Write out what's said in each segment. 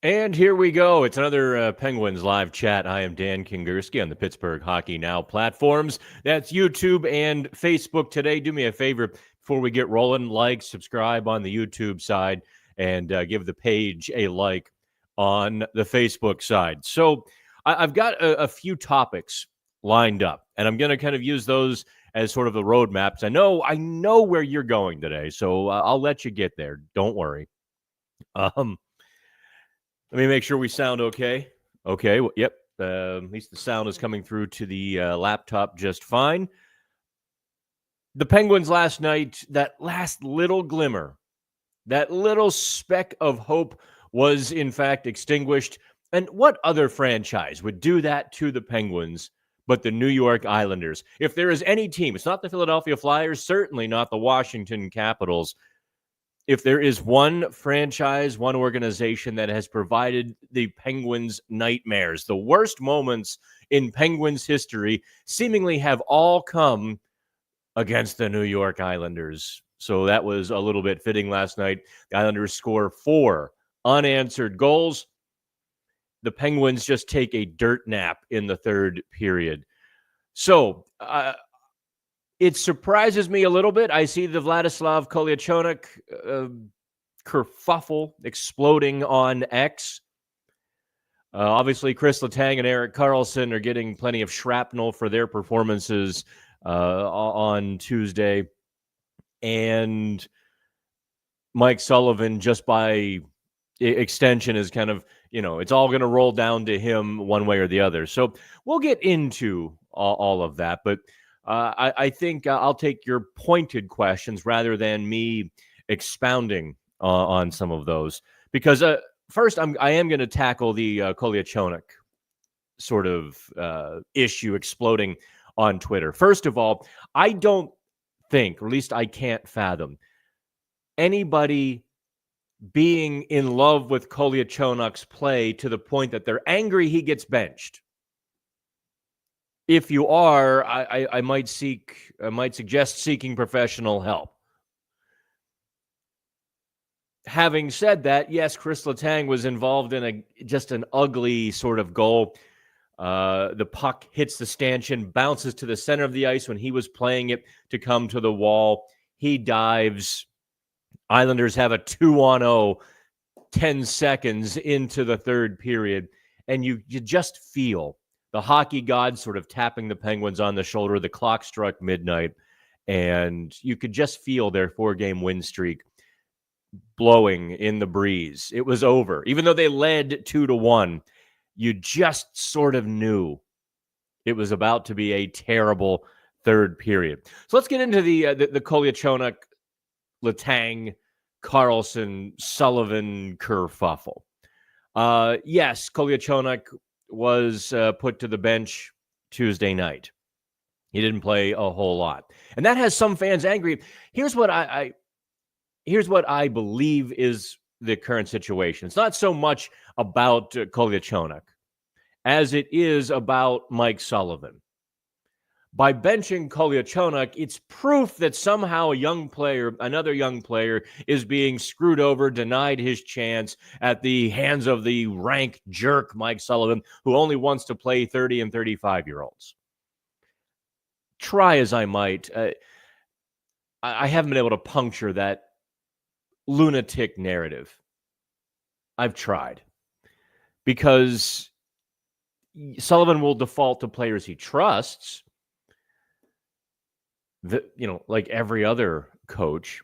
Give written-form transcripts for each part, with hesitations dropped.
And here we go. It's another Penguins live chat. I am Dan Kingerski on the Pittsburgh Hockey Now platforms. That's YouTube and Facebook today. Do me a favor before we get rolling. Like, subscribe on the YouTube side, and give the page a like on the Facebook side. So I've got a few topics lined up, and I'm going to kind of use those as sort of the roadmaps. I know where you're going today, so I'll let you get there. Don't worry. Let me make sure we sound okay. Okay, well, yep. At least the sound is coming through to the laptop just fine. The Penguins last night, that last little glimmer, that little speck of hope was in fact extinguished. And what other franchise would do that to the Penguins but the New York Islanders? If there is any team, it's not the Philadelphia Flyers, certainly not the Washington Capitals. If there is one franchise, one organization that has provided the Penguins nightmares, the worst moments in Penguins history seemingly have all come against the New York Islanders. So that was a little bit fitting last night. The Islanders score 4 unanswered goals. The Penguins just take a dirt nap in the third period. So, it surprises me a little bit. I see the Vladislav Kolyachonok kerfuffle exploding on X. Obviously, Kris, Letang, and Erik Karlsson are getting plenty of shrapnel for their performances on Tuesday. And Mike Sullivan, just by extension, is kind of, it's all going to roll down to him one way or the other. So we'll get into all of that. But I think I'll take your pointed questions rather than me expounding on some of those. Because first, I am going to tackle the Kolyachonok sort of issue exploding on Twitter. First of all, I don't think, or at least I can't fathom, anybody being in love with Kolyachonok's play to the point that they're angry he gets benched. If you are, I might suggest seeking professional help. Having said that, yes, Kris Letang was involved in just an ugly sort of goal. The puck hits the stanchion, bounces to the center of the ice when he was playing it to come to the wall. He dives. Islanders have a 2-on-0, 10 seconds into the third period, and you just feel the hockey gods sort of tapping the Penguins on the shoulder. The clock struck midnight, and you could just feel their 4-game win streak blowing in the breeze. It was over. Even though they led 2-1, you just sort of knew it was about to be a terrible third period. So let's get into the Kolyachonok, Letang, Karlsson, Sullivan kerfuffle. Yes, Kolyachonok was put to the bench Tuesday night. He didn't play a whole lot, and that has some fans angry. Here's what I believe is the current situation. It's not so much about Kolyachonok as it is about Mike Sullivan. By benching Kolyachonok, it's proof that somehow another young player, is being screwed over, denied his chance at the hands of the rank jerk Mike Sullivan, who only wants to play 30 and 35-year-olds. Try as I might, I haven't been able to puncture that lunatic narrative. I've tried. Because Sullivan will default to players he trusts, like every other coach.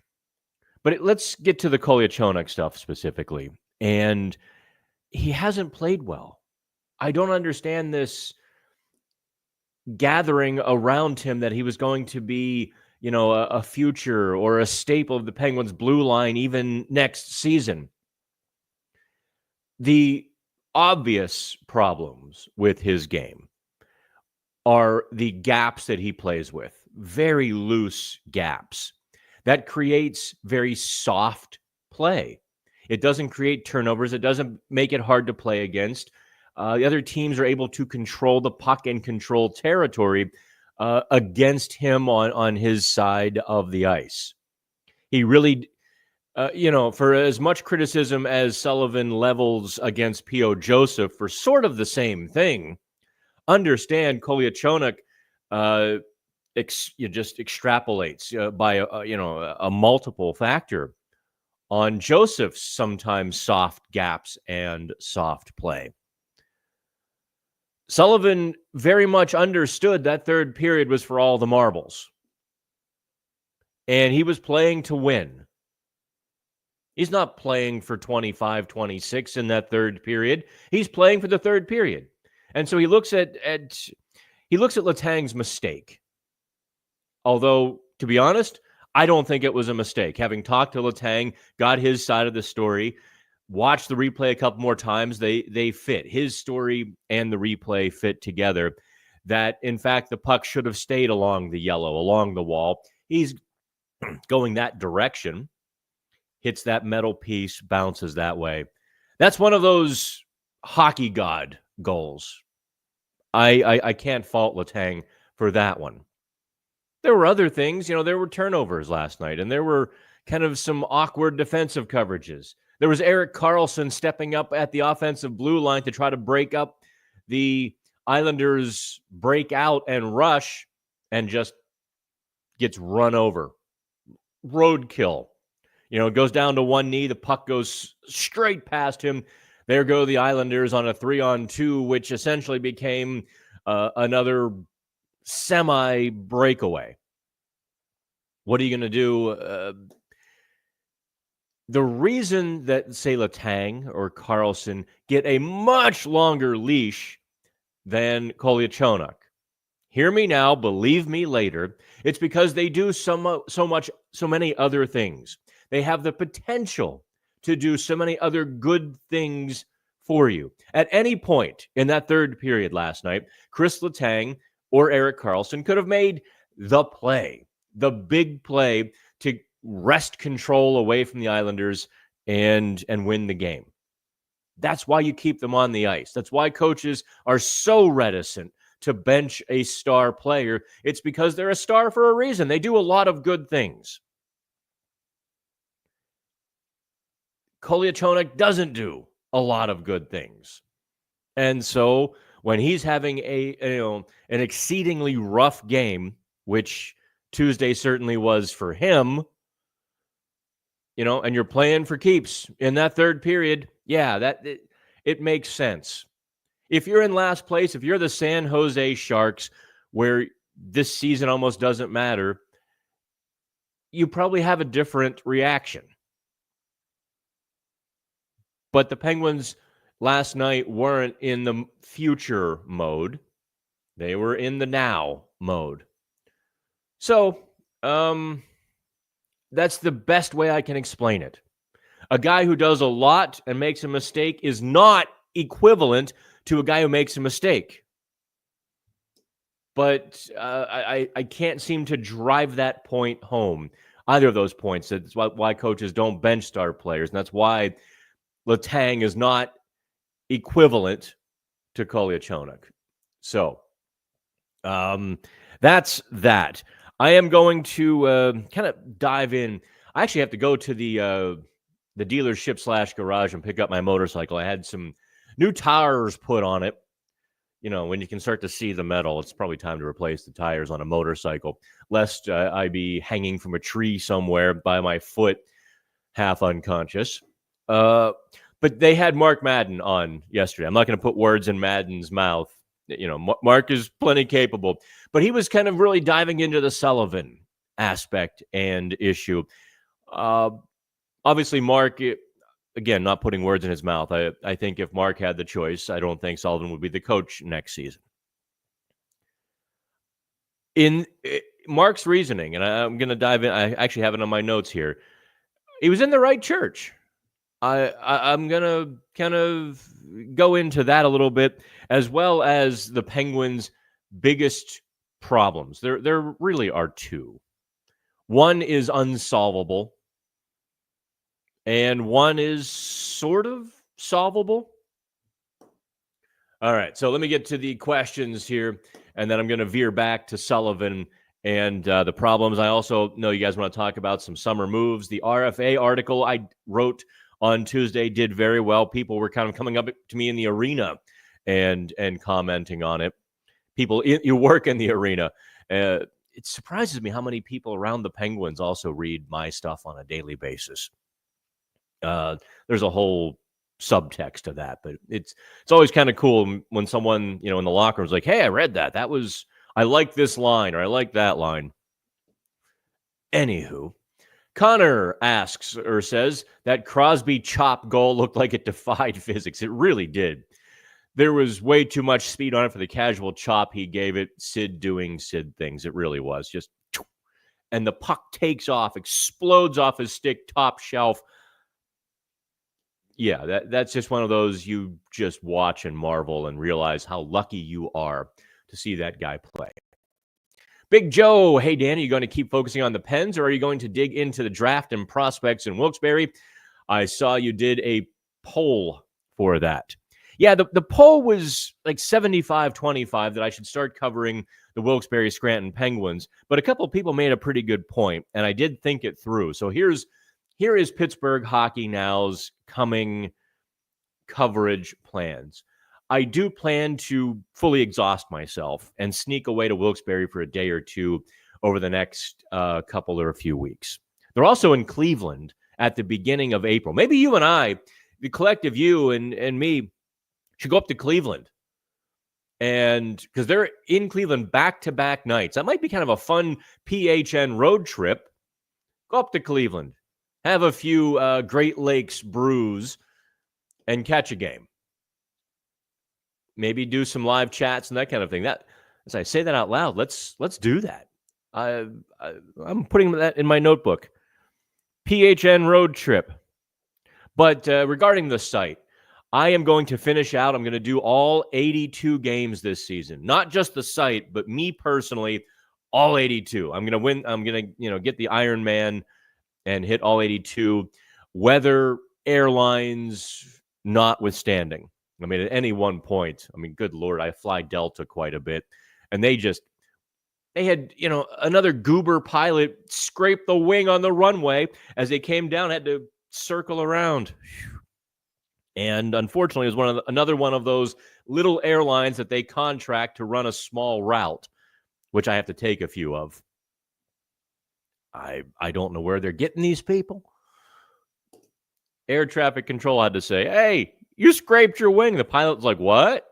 But let's get to the Kolyachonok stuff specifically. And he hasn't played well. I don't understand this gathering around him that he was going to be, a future or a staple of the Penguins' blue line even next season. The obvious problems with his game are the gaps that he plays with. Very loose gaps. That creates very soft play. It doesn't create turnovers. It doesn't make it hard to play against. The other teams are able to control the puck and control territory against him on his side of the ice. He really For as much criticism as Sullivan levels against P.O. Joseph for sort of the same thing, understand Kolyachonok just extrapolates by a multiple factor on Joseph's sometimes soft gaps and soft play. Sullivan very much understood that third period was for all the marbles. And he was playing to win. He's not playing for 25, 26 in that third period. He's playing for the third period. And so he looks at Letang's mistake. Although, to be honest, I don't think it was a mistake. Having talked to Letang, got his side of the story, watched the replay a couple more times, they fit. His story and the replay fit together. That, in fact, the puck should have stayed along the yellow, along the wall. He's going that direction, hits that metal piece, bounces that way. That's one of those hockey god goals. I can't fault Letang for that one. There were other things, there were turnovers last night, and there were kind of some awkward defensive coverages. There was Erik Karlsson stepping up at the offensive blue line to try to break up the Islanders' breakout and rush, and just gets run over. Roadkill. It goes down to one knee. The puck goes straight past him. There go the Islanders on a 3-on-2, which essentially became another semi-breakaway. What are you going to do? The reason that, say, Letang or Karlsson get a much longer leash than Kolyachonok, hear me now, believe me later, it's because they do so many other things. They have the potential to do so many other good things for you. At any point in that third period last night, Kris Letang or Erik Karlsson could have made the play, the big play to wrest control away from the Islanders and win the game. That's why you keep them on the ice. That's why coaches are so reticent to bench a star player. It's because they're a star for a reason. They do a lot of good things. Kolyachonok doesn't do a lot of good things. And so when he's having an exceedingly rough game, which Tuesday certainly was for him, and you're playing for keeps in that third period, it makes sense. If you're in last place, if you're the San Jose Sharks, where this season almost doesn't matter, you probably have a different reaction. But the Penguins last night weren't in the future mode. They were in the now mode. So, that's the best way I can explain it. A guy who does a lot and makes a mistake is not equivalent to a guy who makes a mistake. But I can't seem to drive that point home, either of those points. That's why coaches don't bench star players, and that's why Letang is not equivalent to Kolyachonok. So, that's that. I am going to kind of dive in. I actually have to go to the dealership / garage and pick up my motorcycle. I had some new tires put on it. When you can start to see the metal, it's probably time to replace the tires on a motorcycle, lest I be hanging from a tree somewhere by my foot, half unconscious. But they had Mark Madden on yesterday. I'm not going to put words in Madden's mouth. Mark is plenty capable, but he was kind of really diving into the Sullivan aspect and issue. Obviously, Mark, again, not putting words in his mouth. I think if Mark had the choice, I don't think Sullivan would be the coach next season. In Mark's reasoning, and I'm going to dive in. I actually have it on my notes here. He was in the right church. I'm going to kind of go into that a little bit, as well as the Penguins' biggest problems. There really are two. One is unsolvable, and one is sort of solvable. All right, so let me get to the questions here, and then I'm going to veer back to Sullivan and the problems. I also know you guys want to talk about some summer moves. The RFA article I wrote on Tuesday did very well. People were kind of coming up to me in the arena and commenting on it. People, you work in the arena. It surprises me how many people around the Penguins also read my stuff on a daily basis. There's a whole subtext to that, but it's always kind of cool when someone, in the locker room is like, hey, I read that. I like this line, or I like that line. Anywho, Connor asks or says that Crosby chop goal looked like it defied physics. It really did. There was way too much speed on it for the casual chop he gave it. Sid doing Sid things. It really was just, and the puck takes off, explodes off his stick, top shelf. Yeah, that's just one of those you just watch and marvel and realize how lucky you are to see that guy play. Big Joe, hey, Dan, are you going to keep focusing on the Pens, or are you going to dig into the draft and prospects in Wilkes-Barre? I saw you did a poll for that. Yeah, the poll was like 75-25 that I should start covering the Wilkes-Barre Scranton Penguins, but a couple of people made a pretty good point, and I did think it through. So here is Pittsburgh Hockey Now's coming coverage plans. I do plan to fully exhaust myself and sneak away to Wilkes-Barre for a day or two over the next couple or a few weeks. They're also in Cleveland at the beginning of April. Maybe you and I, the collective you and me, should go up to Cleveland. And because they're in Cleveland back-to-back nights. That might be kind of a fun PHN road trip. Go up to Cleveland. Have a few Great Lakes brews and catch a game. Maybe do some live chats and that kind of thing. That, as I say that out loud, let's do that. I'm putting that in my notebook. PHN road trip. But regarding the site, I am going to finish out. I'm going to do all 82 games this season. Not just the site, but me personally, all 82. I'm going to win. I'm going to, get the Iron Man and hit all 82. Weather, airlines notwithstanding. I mean, at any one point, good Lord, I fly Delta quite a bit. And they had, another goober pilot scrape the wing on the runway as they came down, had to circle around. And unfortunately, it was another one of those little airlines that they contract to run a small route, which I have to take a few of. I don't know where they're getting these people. Air traffic control had to say, hey, you scraped your wing. The pilot's like, what?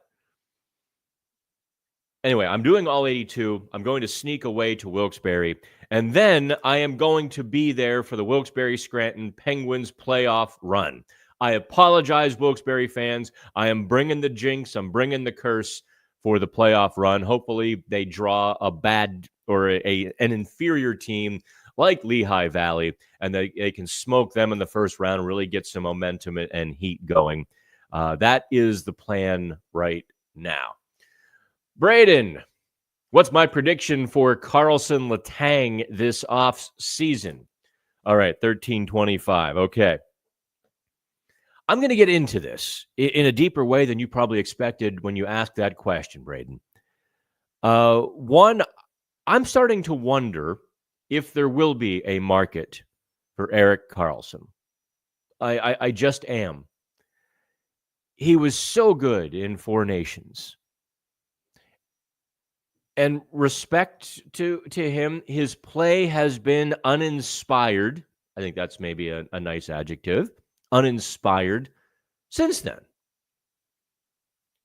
Anyway, I'm doing all 82. I'm going to sneak away to Wilkes-Barre. And then I am going to be there for the Wilkes-Barre Scranton Penguins playoff run. I apologize, Wilkes-Barre fans. I am bringing the jinx. I'm bringing the curse for the playoff run. Hopefully they draw a bad or an inferior team like Lehigh Valley, and they can smoke them in the first round and really get some momentum and heat going. That is the plan right now. Braden, what's my prediction for Karlsson Letang this off season? All right, 13-25. Okay. I'm going to get into this in a deeper way than you probably expected when you asked that question, Braden. One, I'm starting to wonder if there will be a market for Erik Karlsson. I just am. He was so good in Four Nations. And respect to him, his play has been uninspired. I think that's maybe a nice adjective. Uninspired since then.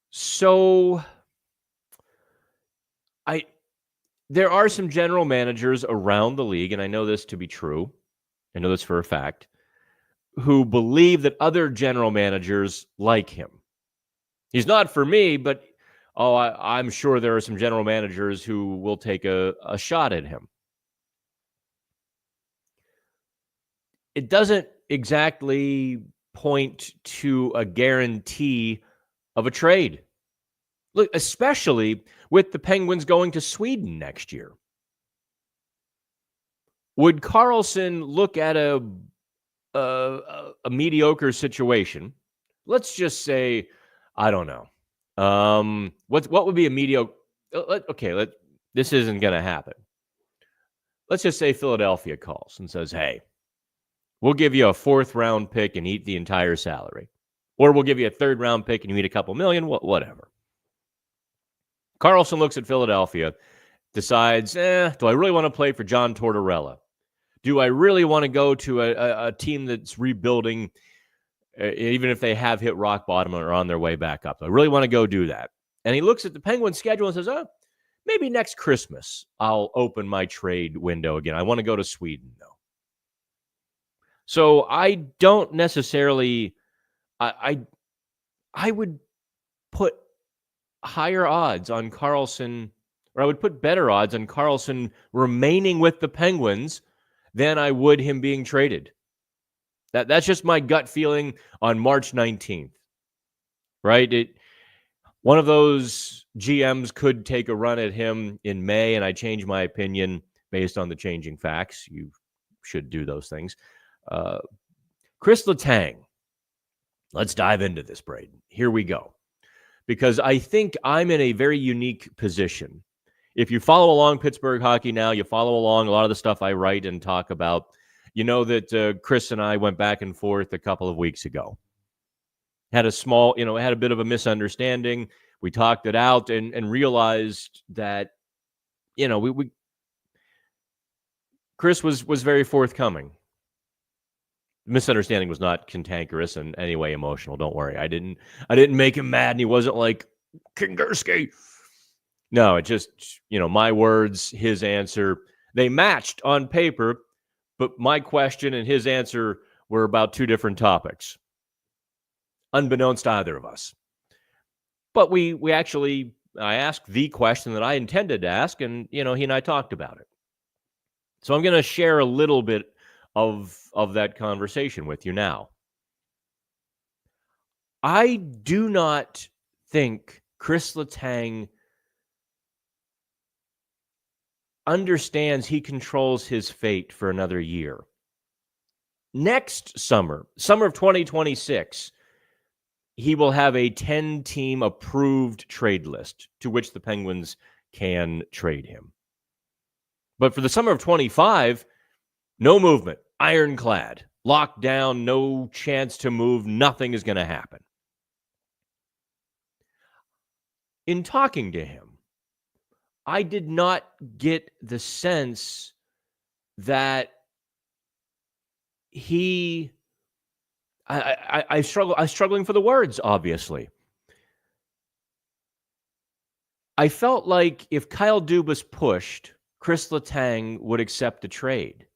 So there are some general managers around the league, and I know this to be true. I know this for a fact, who believe that other general managers like him. He's not for me, but I'm sure there are some general managers who will take a shot at him. It doesn't exactly point to a guarantee of a trade. Look, especially with the Penguins going to Sweden next year. Would Karlsson look at a mediocre situation? Let's just say, I don't know. What would be a mediocre? Okay, this isn't going to happen. let's just say Philadelphia calls and says, hey, we'll give you a 4th-round pick and eat the entire salary. Or we'll give you a 3rd-round pick and you eat a couple million, whatever. Karlsson looks at Philadelphia, decides, do I really want to play for John Tortorella? Do I really want to go to a team that's rebuilding, even if they have hit rock bottom or are on their way back up? Do I really want to go do that? And he looks at the Penguins' schedule and says, maybe next Christmas I'll open my trade window again. I want to go to Sweden, though. So I don't necessarily, I would put higher odds on Karlsson, or I would put better odds on Karlsson remaining with the Penguins than I would him being traded. That's just my gut feeling on March 19th, right? One of those GMs could take a run at him in May, and I change my opinion based on the changing facts. You should do those things. Kris Letang. Let's dive into this, Braden. Here we go. Because I think I'm in a very unique position. If you follow along Pittsburgh hockey now, you follow along a lot of the stuff I write and talk about, you know that Kris and I went back and forth a couple of weeks ago. Had a bit of a misunderstanding. We talked it out and realized that, Kris was very forthcoming. Misunderstanding was not cantankerous in any way emotional. Don't worry. I didn't make him mad, and he wasn't like Kingerski. No, it just, my words, his answer, they matched on paper, but my question and his answer were about 2 different topics, unbeknownst to either of us. But I asked the question that I intended to ask, and, he and I talked about it. So I'm going to share a little bit of that conversation with you now. I do not think Kris Letang understands he controls his fate for another year. Next summer of 2026, he will have a 10-team approved trade list to which the Penguins can trade him. But for the summer of 25, no movement, ironclad, locked down, no chance to move, nothing is going to happen. In talking to him, I did not get the sense that I was struggling for the words, obviously. I felt like if Kyle Dubas pushed, Kris Letang would accept the trade.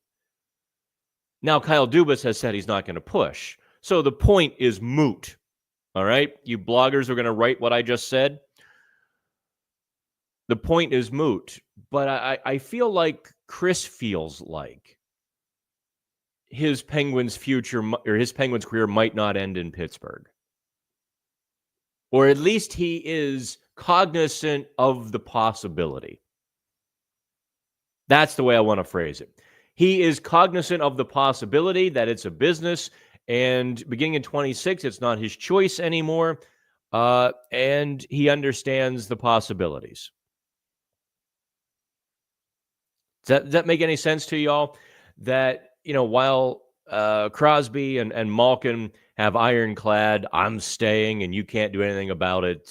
Now, Kyle Dubas has said he's not going to push. So the point is moot. All right? You bloggers are going to write what I just said. The point is moot. But I feel like Kris feels like his Penguins future, or his Penguins career, might not end in Pittsburgh. Or at least he is cognizant of the possibility. That's the way I want to phrase it. He is cognizant of the possibility that it's a business, and beginning in 26, it's not his choice anymore, and he understands the possibilities. Does that make any sense to y'all? That, while Crosby and Malkin have ironclad, I'm staying and you can't do anything about it,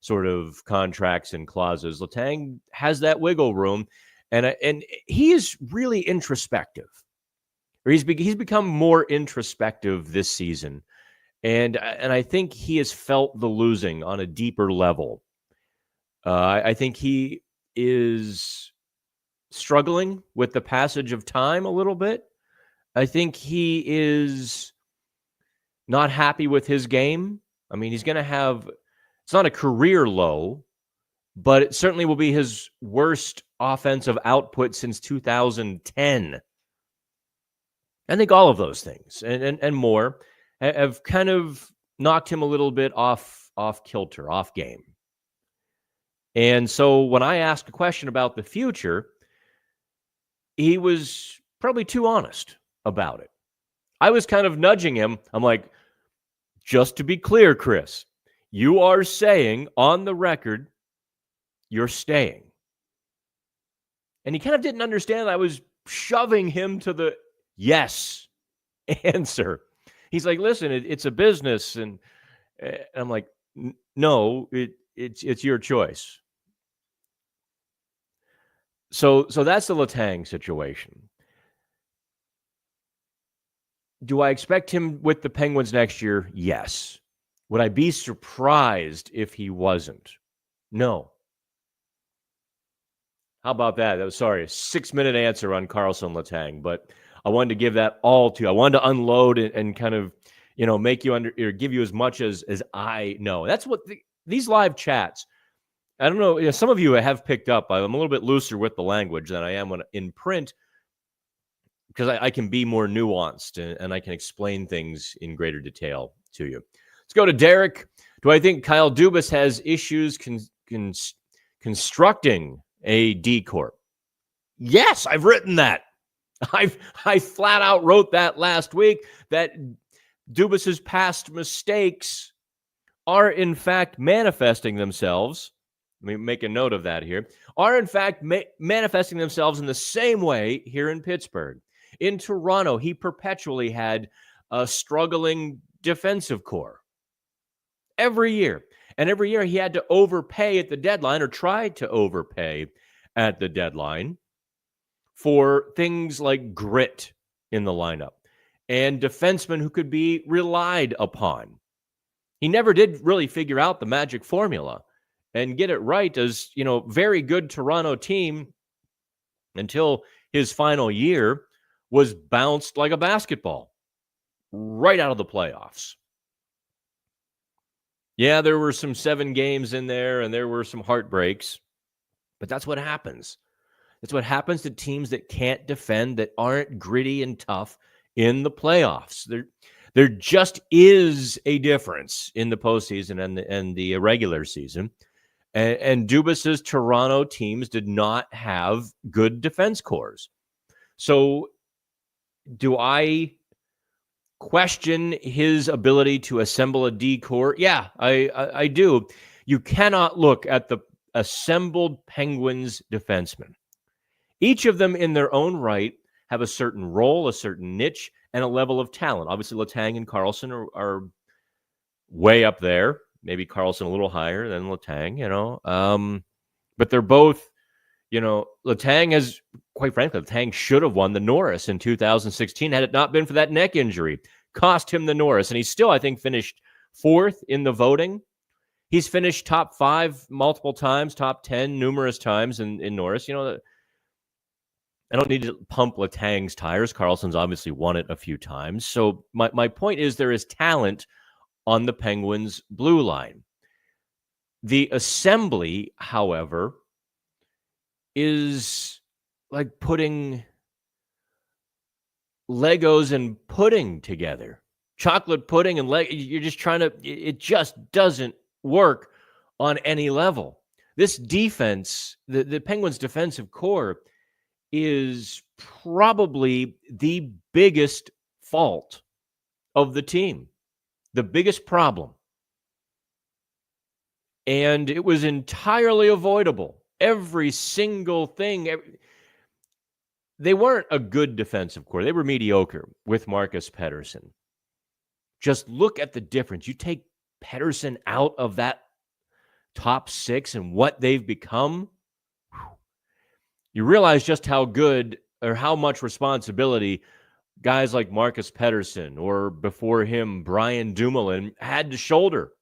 sort of contracts and clauses, Letang has that wiggle room. And he is really introspective, or he's become more introspective this season, and I think he has felt the losing on a deeper level. I think he is struggling with the passage of time a little bit. I think he is not happy with his game. I mean, he's going to have, it's not a career low, but it certainly will be his worst offensive output since 2010. I think all of those things and more have kind of knocked him a little bit off kilter, off game. And so when I asked a question about the future, he was probably too honest about it. I was kind of nudging him. I'm like, just to be clear, Kris, you are saying on the record you're staying. And he kind of didn't understand I was shoving him to the yes answer. He's like, listen, it's a business. And I'm like, no, it's your choice. So that's the Letang situation. Do I expect him with the Penguins next year? Yes. Would I be surprised if he wasn't? No. How about that? That was, sorry, a 6-minute answer on Karlsson Letang, but I wanted to give that all to you. I wanted to unload and kind of, make you or give you as much as I know. That's what these live chats, I don't know, some of you have picked up. I'm a little bit looser with the language than I am when in print, because I can be more nuanced and I can explain things in greater detail to you. Let's go to Derek. Do I think Kyle Dubas has issues constructing a D Corp? Yes, I've written that. I flat out wrote that last week, that Dubas's past mistakes are in fact manifesting themselves. Let me make a note of that here. Are in fact manifesting themselves in the same way here in Pittsburgh. In Toronto, he perpetually had a struggling defensive core every year. And every year he had to overpay at the deadline, or tried to overpay at the deadline, for things like grit in the lineup and defensemen who could be relied upon. He never did really figure out the magic formula and get it right as, very good Toronto team until his final year was bounced like a basketball right out of the playoffs. Yeah, there were some 7 games in there and there were some heartbreaks, but that's what happens. That's what happens to teams that can't defend, that aren't gritty and tough in the playoffs. There just is a difference in the postseason and the regular season. And Dubas's Toronto teams did not have good defense cores. So do I question his ability to assemble a D core? Yeah, I do. You cannot look at the assembled Penguins defensemen. Each of them in their own right have a certain role, a certain niche, and a level of talent. Obviously, Letang and Karlsson are way up there. Maybe Karlsson a little higher than Letang, but they're both, Letang has, quite frankly, Letang should have won the Norris in 2016 had it not been for that neck injury. Cost him the Norris, and he still, I think, finished 4th in the voting. He's finished top 5 multiple times, top 10 numerous times in Norris. I don't need to pump Letang's tires. Karlsson's obviously won it a few times. So my point is, there is talent on the Penguins' blue line. The assembly, however, is like putting Legos and pudding together. Chocolate pudding and you're just trying to, it just doesn't work on any level. This defense, the Penguins' defensive core, is probably the biggest fault of the team, the biggest problem. And it was entirely avoidable. Every single thing. They weren't a good defensive core. They were mediocre with Marcus Pettersson. Just look at the difference. You take Pettersson out of that top 6 and what they've become, you realize just how good or how much responsibility guys like Marcus Pettersson, or before him, Brian Dumoulin, had to shoulder.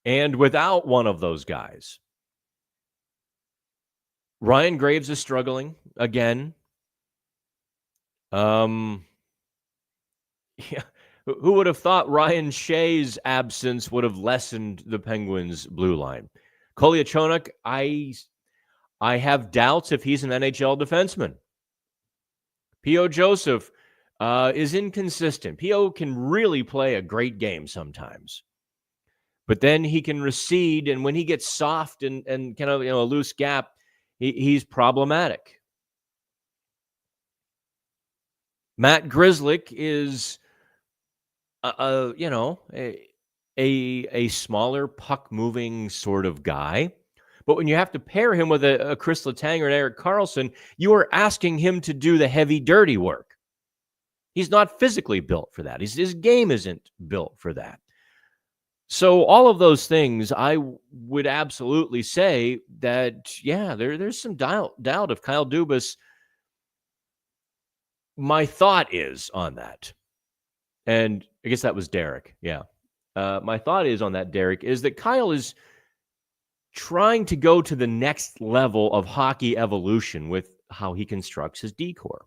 And without one of those guys, Ryan Graves is struggling again. Yeah. Who would have thought Ryan Shea's absence would have lessened the Penguins' blue line? Kolyachonok, I have doubts if he's an NHL defenseman. P.O. Joseph is inconsistent. P.O. can really play a great game sometimes, but then he can recede, and when he gets soft and kind of a loose gap, he's problematic. Matt Grzelcyk is a smaller puck moving sort of guy, But when you have to pair him with a Kris Letang or an Erik Karlsson, you are asking him to do the heavy, dirty work. He's not physically built for that. His game isn't built for that. So all of those things, I would absolutely say that, yeah, there's some doubt of Kyle Dubas. My thought is on that, and I guess that was Derek, yeah. My thought is on that, Derek, is that Kyle is trying to go to the next level of hockey evolution with how he constructs his decor.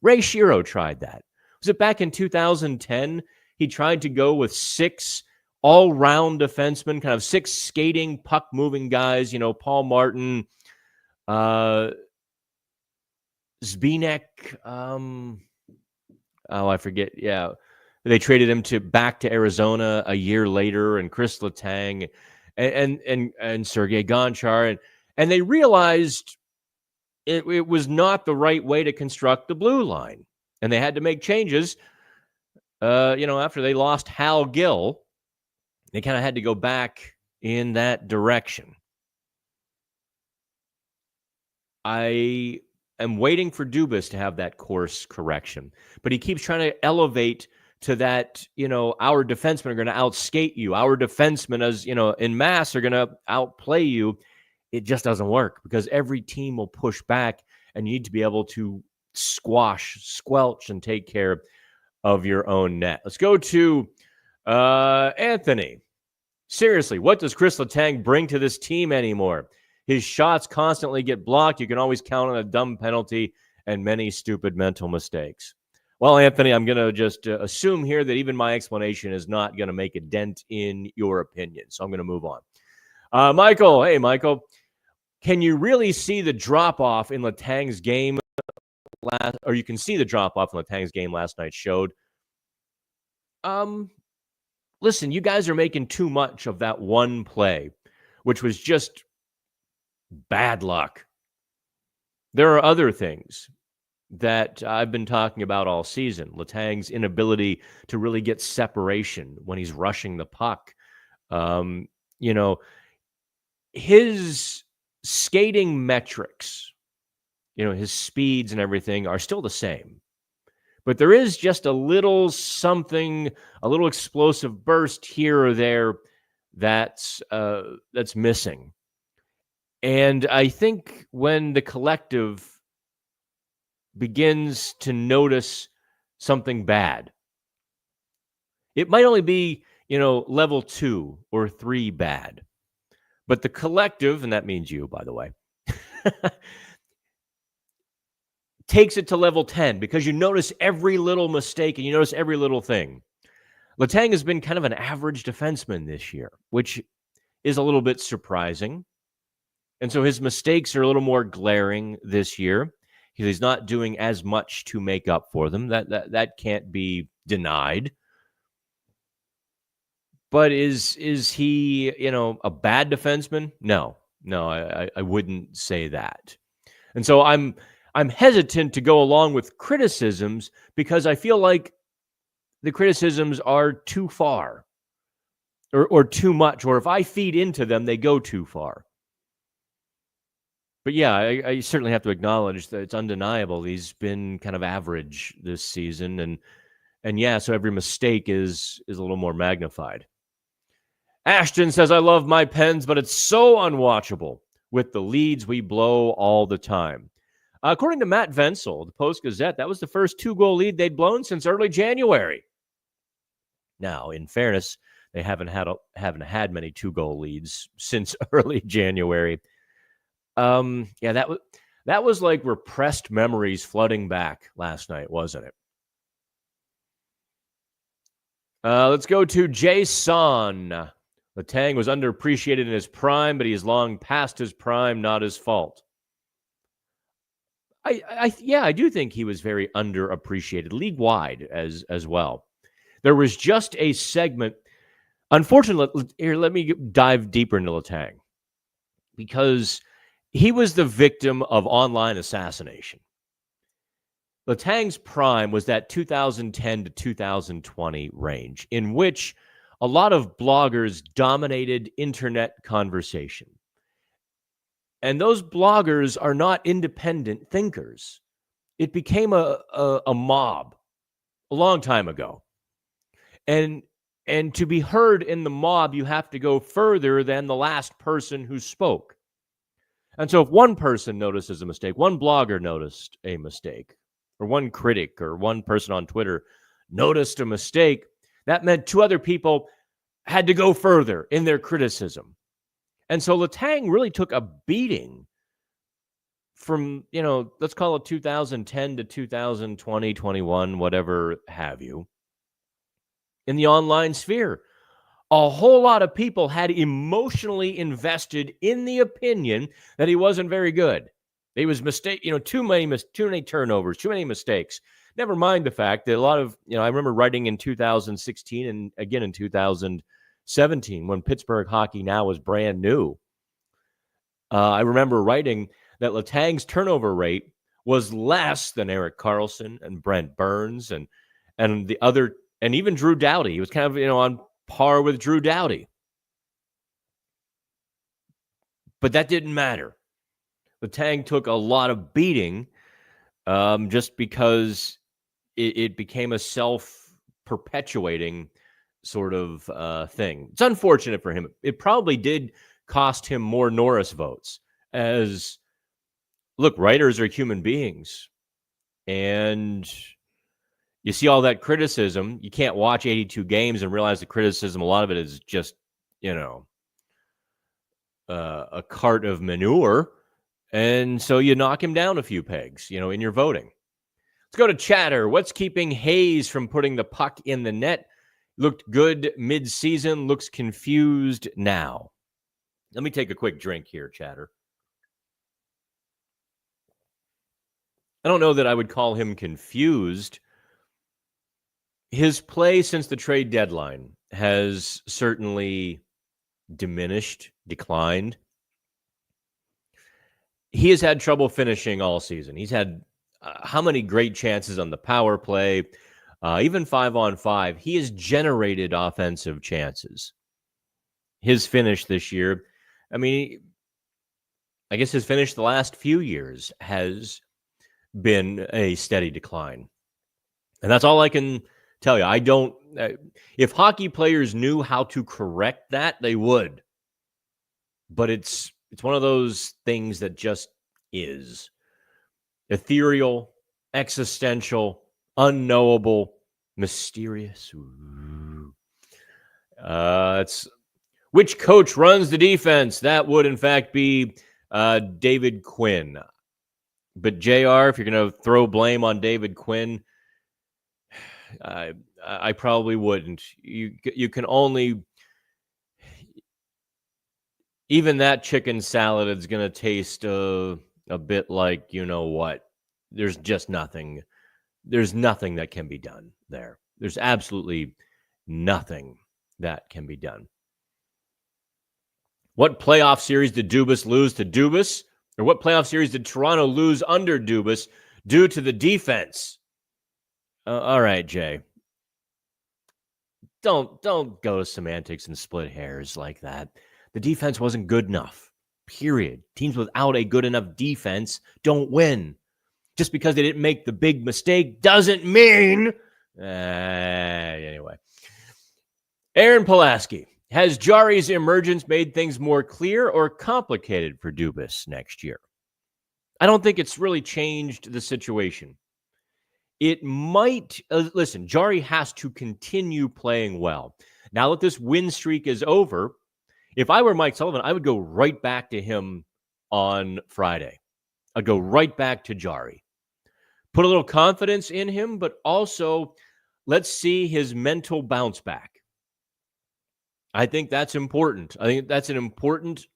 Ray Shero tried that. Was it back in 2010? He tried to go with 6 all-round defensemen, kind of 6 skating, puck-moving guys, Paul Martin, Zbinek, I forget, yeah. They traded him back to Arizona a year later, and Kris Letang and Sergei Gonchar, and they realized it was not the right way to construct the blue line, and they had to make changes. After they lost Hal Gill, they kind of had to go back in that direction. I am waiting for Dubas to have that course correction, but he keeps trying to elevate to that, our defensemen are going to outskate you. Our defensemen, as in mass, are going to outplay you. It just doesn't work because every team will push back, and you need to be able to squelch, and take care of your own net. Let's go to Anthony. Seriously, what does Kris Letang bring to this team anymore? His shots constantly get blocked. You can always count on a dumb penalty and many stupid mental mistakes. Well, Anthony, I'm going to just assume here that even my explanation is not going to make a dent in your opinion. So I'm going to move on. Michael, hey, Michael. Can you really see the drop-off in Letang's game or you can see the drop-off in Letang's game last night showed? Listen, you guys are making too much of that one play, which was just bad luck. There are other things that I've been talking about all season. Letang's inability to really get separation when he's rushing the puck. His skating metrics, his speeds and everything are still the same. But there is just a little something, a little explosive burst here or there that's missing. And I think when the collective begins to notice something bad, it might only be, level 2 or 3 bad. But the collective, and that means you, by the way, takes it to level 10 because you notice every little mistake and you notice every little thing. Letang has been kind of an average defenseman this year, which is a little bit surprising. And so his mistakes are a little more glaring this year. He's not doing as much to make up for them. That can't be denied. But is he, a bad defenseman? No, I wouldn't say that. And so I'm hesitant to go along with criticisms because I feel like the criticisms are too far or too much, or if I feed into them, they go too far. But yeah, I certainly have to acknowledge that it's undeniable. He's been kind of average this season. And yeah, so every mistake is a little more magnified. Ashton says, I love my Pens, but it's so unwatchable with the leads we blow all the time. According to Matt Vensel, the Post-Gazette, that was the first 2-goal lead they'd blown since early January. Now, in fairness, they haven't had many 2-goal leads since early January. Yeah, that was like repressed memories flooding back last night, wasn't it? Let's go to Jason. Letang was underappreciated in his prime, but he is long past his prime, not his fault. I do think he was very underappreciated league-wide as well. There was just a segment. Unfortunately, here, let me dive deeper into Letang because he was the victim of online assassination. Letang's prime was that 2010 to 2020 range in which a lot of bloggers dominated internet conversation. And those bloggers are not independent thinkers. It became a mob a long time ago. And to be heard in the mob, you have to go further than the last person who spoke. And so if one person notices a mistake, one blogger noticed a mistake, or one critic or one person on Twitter noticed a mistake, that meant two other people had to go further in their criticism. And so Letang really took a beating from, let's call it 2010 to 2020, 21, whatever have you, in the online sphere. A whole lot of people had emotionally invested in the opinion that he wasn't very good. He was too many turnovers, too many mistakes. Never mind the fact that a lot of, I remember writing in 2016 and again in 2017 when Pittsburgh hockey now was brand new. I remember writing that Letang's turnover rate was less than Erik Karlsson and Brent Burns and the other, and even Drew Doughty. He was kind of, on par with Drew Doughty. But that didn't matter. Letang took a lot of beating just because it became a self-perpetuating sort of thing. It's unfortunate for him. It probably did cost him more Norris votes. As, look, writers are human beings. And you see all that criticism. You can't watch 82 games and realize the criticism, a lot of it is just, a cart of manure. And so you knock him down a few pegs, in your voting. Let's go to chatter. What's keeping Hayes from putting the puck in the net? Looked good mid-season, looks confused now. Let me take a quick drink here, chatter. I don't know that I would call him confused. His play since the trade deadline has certainly diminished, declined. He has had trouble finishing all season. He's had how many great chances on the power play, even 5-on-5. He has generated offensive chances. His finish this year, I guess his finish the last few years has been a steady decline. And that's all I can tell you. If hockey players knew how to correct that, they would. But it's one of those things that just is ethereal, existential, unknowable, mysterious. It's which coach runs the defense? That would, in fact, be David Quinn. But JR, if you're going to throw blame on David Quinn, I probably wouldn't. You can only, even that chicken salad is going to taste a bit like, what? There's just nothing. There's nothing that can be done there. There's absolutely nothing that can be done. What playoff series did Dubas lose to Dubas? Or what playoff series did Toronto lose under Dubas due to the defense? All right, Jay. Don't go to semantics and split hairs like that. The defense wasn't good enough, period. Teams without a good enough defense don't win. Just because they didn't make the big mistake doesn't mean... Anyway. Aaron Pulaski. Has Jarry's emergence made things more clear or complicated for Dubas next year? I don't think it's really changed the situation. It might... listen, Jarry has to continue playing well. Now that this win streak is over, if I were Mike Sullivan, I would go right back to him on Friday. I'd go right back to Jarry. Put a little confidence in him, but also let's see his mental bounce back. I think that's important. I think that's an important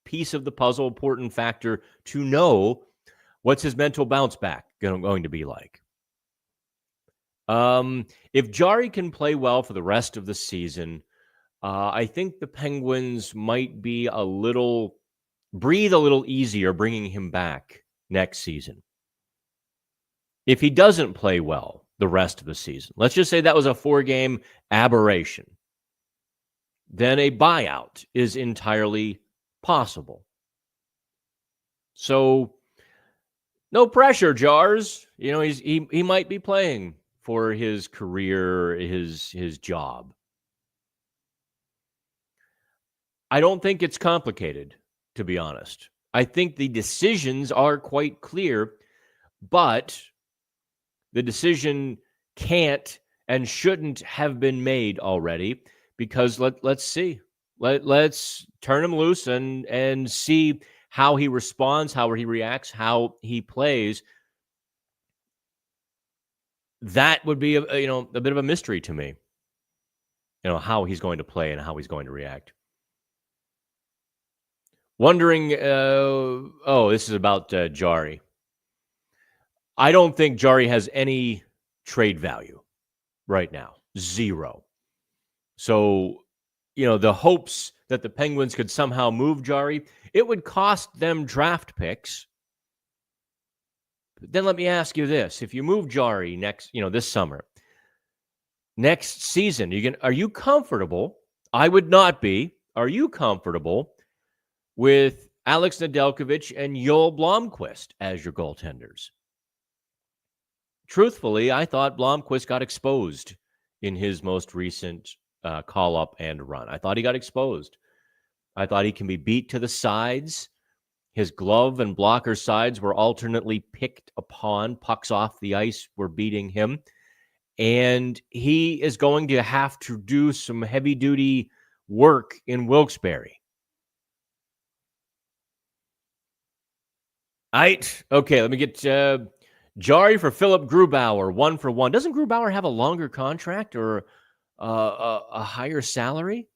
piece of the puzzle, important factor to know what's his mental bounce back going to be like. If Jarry can play well for the rest of the season, I think the Penguins might be breathe a little easier bringing him back next season. If he doesn't play well the rest of the season, let's just say that was a 4-game aberration, then a buyout is entirely possible. So no pressure, Jars. You know, he might be playing for his career, his job. I don't think it's complicated, to be honest. I think the decisions are quite clear, but the decision can't and shouldn't have been made already, because let's see. Let's turn him loose and see how he responds, how he reacts, how he plays. That would be a bit of a mystery to me. You know, how he's going to play and how he's going to react. Wondering, this is about Jarry. I don't think Jarry has any trade value right now. Zero. So, the hopes that the Penguins could somehow move Jarry, it would cost them draft picks. But then let me ask you this. If you move Jarry this summer, next season, are you comfortable? I would not be. Are you comfortable with Alex Nedeljkovic and Joel Blomqvist as your goaltenders? Truthfully, I thought Blomqvist got exposed in his most recent call-up and run. I thought he got exposed. I thought he can be beat to the sides. His glove and blocker sides were alternately picked upon. Pucks off the ice were beating him. And he is going to have to do some heavy-duty work in Wilkes-Barre. Okay, let me get Jarry for Philip Grubauer, 1-for-1. Doesn't Grubauer have a longer contract or a higher salary?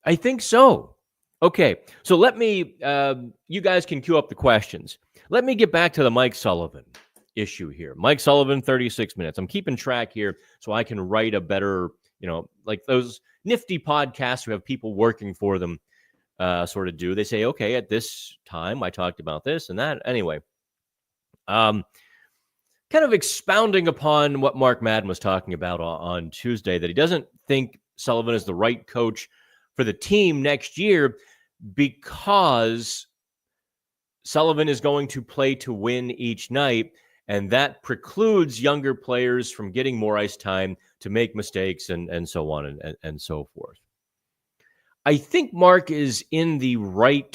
I think so. Okay, so let me, you guys can queue up the questions. Let me get back to the Mike Sullivan issue here. Mike Sullivan, 36 minutes. I'm keeping track here so I can write a better, like those nifty podcasts who have people working for them sort of do. They say, okay, at this time I talked about this and that. Anyway, kind of expounding upon what Mark Madden was talking about on Tuesday, that he doesn't think Sullivan is the right coach for the team next year because Sullivan is going to play to win each night, and that precludes younger players from getting more ice time to make mistakes and so on and so forth. I think Mark is in the right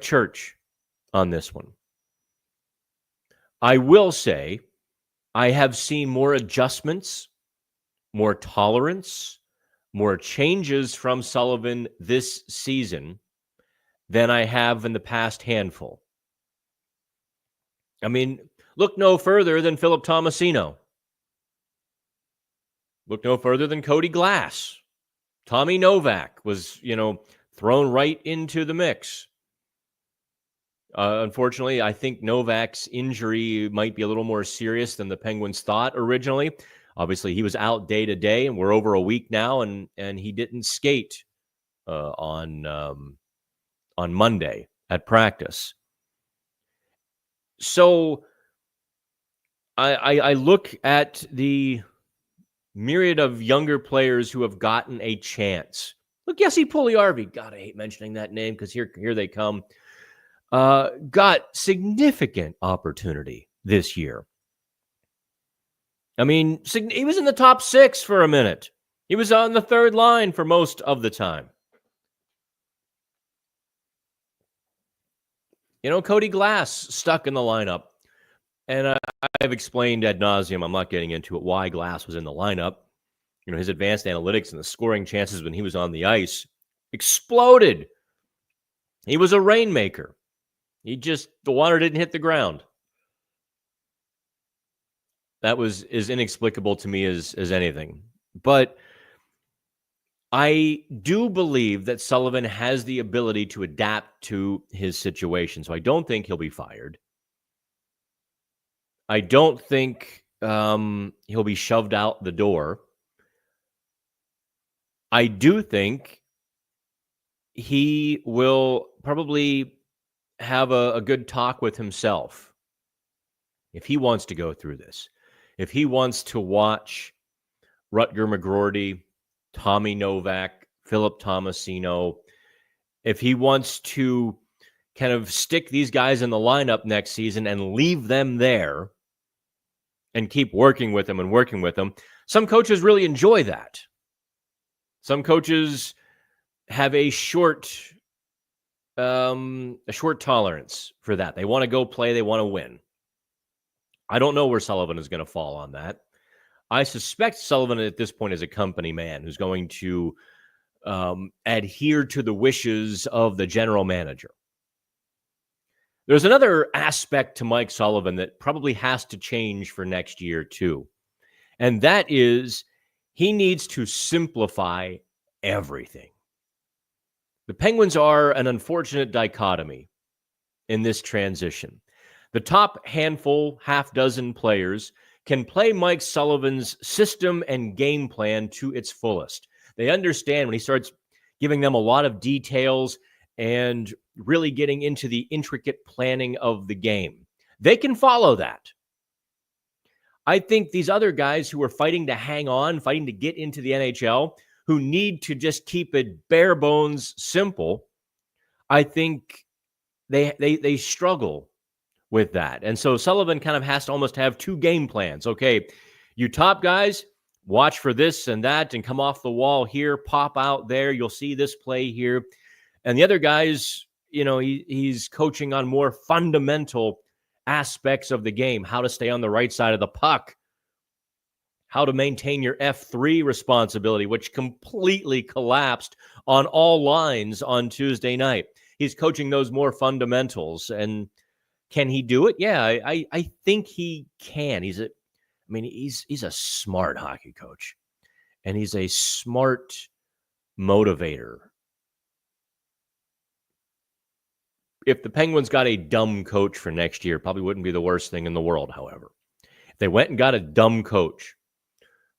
church on this one. I will say I have seen more adjustments, more tolerance, more changes from Sullivan this season than I have in the past handful. I mean, look no further than Philip Tomasino. Look no further than Cody Glass. Tommy Novak was, thrown right into the mix. Unfortunately, I think Novak's injury might be a little more serious than the Penguins thought originally. Obviously, he was out day to day, and we're over a week now, and he didn't skate on Monday at practice. So I look at the myriad of younger players who have gotten a chance. Look, Jesse Puljujarvi. God, I hate mentioning that name because here they come. Got significant opportunity this year. I mean, he was in the top 6 for a minute. He was on the third line for most of the time. Cody Glass stuck in the lineup. And I've explained ad nauseum, I'm not getting into it, why Glass was in the lineup. His advanced analytics and the scoring chances when he was on the ice exploded. He was a rainmaker. The water didn't hit the ground. That was as inexplicable to me as anything. But I do believe that Sullivan has the ability to adapt to his situation. So I don't think he'll be fired. I don't think he'll be shoved out the door. I do think he will probably have a good talk with himself if he wants to go through this. If he wants to watch Rutger McGroarty, Tommy Novak, Philip Tomasino, if he wants to kind of stick these guys in the lineup next season and leave them there and keep working with them. Some coaches really enjoy that. Some coaches have a short tolerance for that. They want to go play. They want to win. I don't know where Sullivan is going to fall on that. I suspect Sullivan at this point is a company man who's going to adhere to the wishes of the general manager. There's another aspect to Mike Sullivan that probably has to change for next year too. And that is he needs to simplify everything. The Penguins are an unfortunate dichotomy in this transition. The top handful, half dozen players can play Mike Sullivan's system and game plan to its fullest. They understand when he starts giving them a lot of details and really getting into the intricate planning of the game. They can follow that. I think these other guys who are fighting to hang on, fighting to get into the NHL, who need to just keep it bare bones simple, I think they struggle with that. And so Sullivan kind of has to almost have two game plans. Okay, you top guys, watch for this and that and come off the wall here, pop out there. You'll see this play here. And the other guys, he's coaching on more fundamental aspects of the game, how to stay on the right side of the puck, how to maintain your F3 responsibility, which completely collapsed on all lines on Tuesday night. He's coaching those more fundamentals. And can he do it? Yeah, I think he can. He's a smart hockey coach, and he's a smart motivator. If the Penguins got a dumb coach for next year, probably wouldn't be the worst thing in the world, however. If they went and got a dumb coach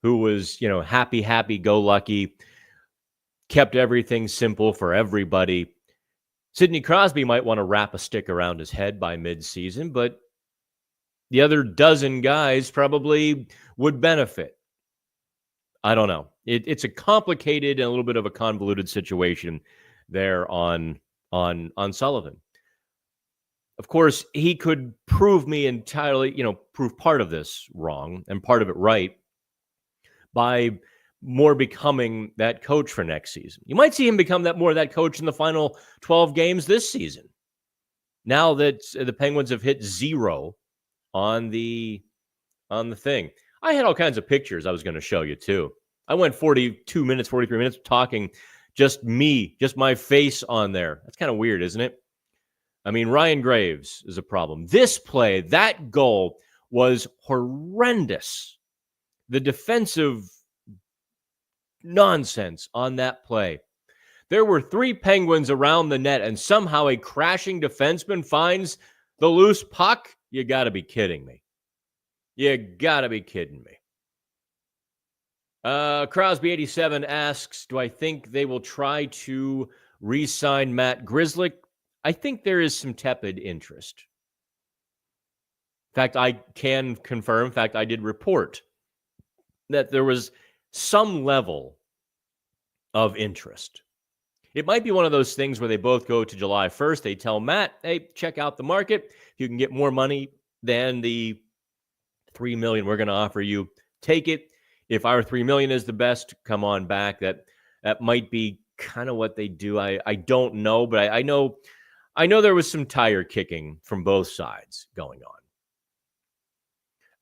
who was, happy-go-lucky, kept everything simple for everybody, Sidney Crosby might want to wrap a stick around his head by midseason, but the other dozen guys probably would benefit. I don't know. It's a complicated and a little bit of a convoluted situation there on Sullivan. Of course, he could prove me entirely, prove part of this wrong and part of it right by more becoming that coach for next season. You might see him become that coach in the final 12 games this season. Now that the Penguins have hit 0 on the thing. I had all kinds of pictures I was going to show you too. I went 43 minutes talking just me, just my face on there. That's kind of weird, isn't it? I mean, Ryan Graves is a problem. This play, that goal was horrendous. The defensive nonsense on that play. There were 3 Penguins around the net, and somehow a crashing defenseman finds the loose puck. You got to be kidding me. You got to be kidding me. Crosby87 asks, do I think they will try to re-sign Matt Grzelcyk? I think there is some tepid interest. In fact, I can confirm, in fact, I did report that there was some level of interest. It might be one of those things where they both go to July 1st. They tell Matt, hey, check out the market. If you can get more money than the $3 million we're going to offer you, take it. If our $3 million is the best, come on back. That might be kind of what they do. I don't know, but I know there was some tire kicking from both sides going on.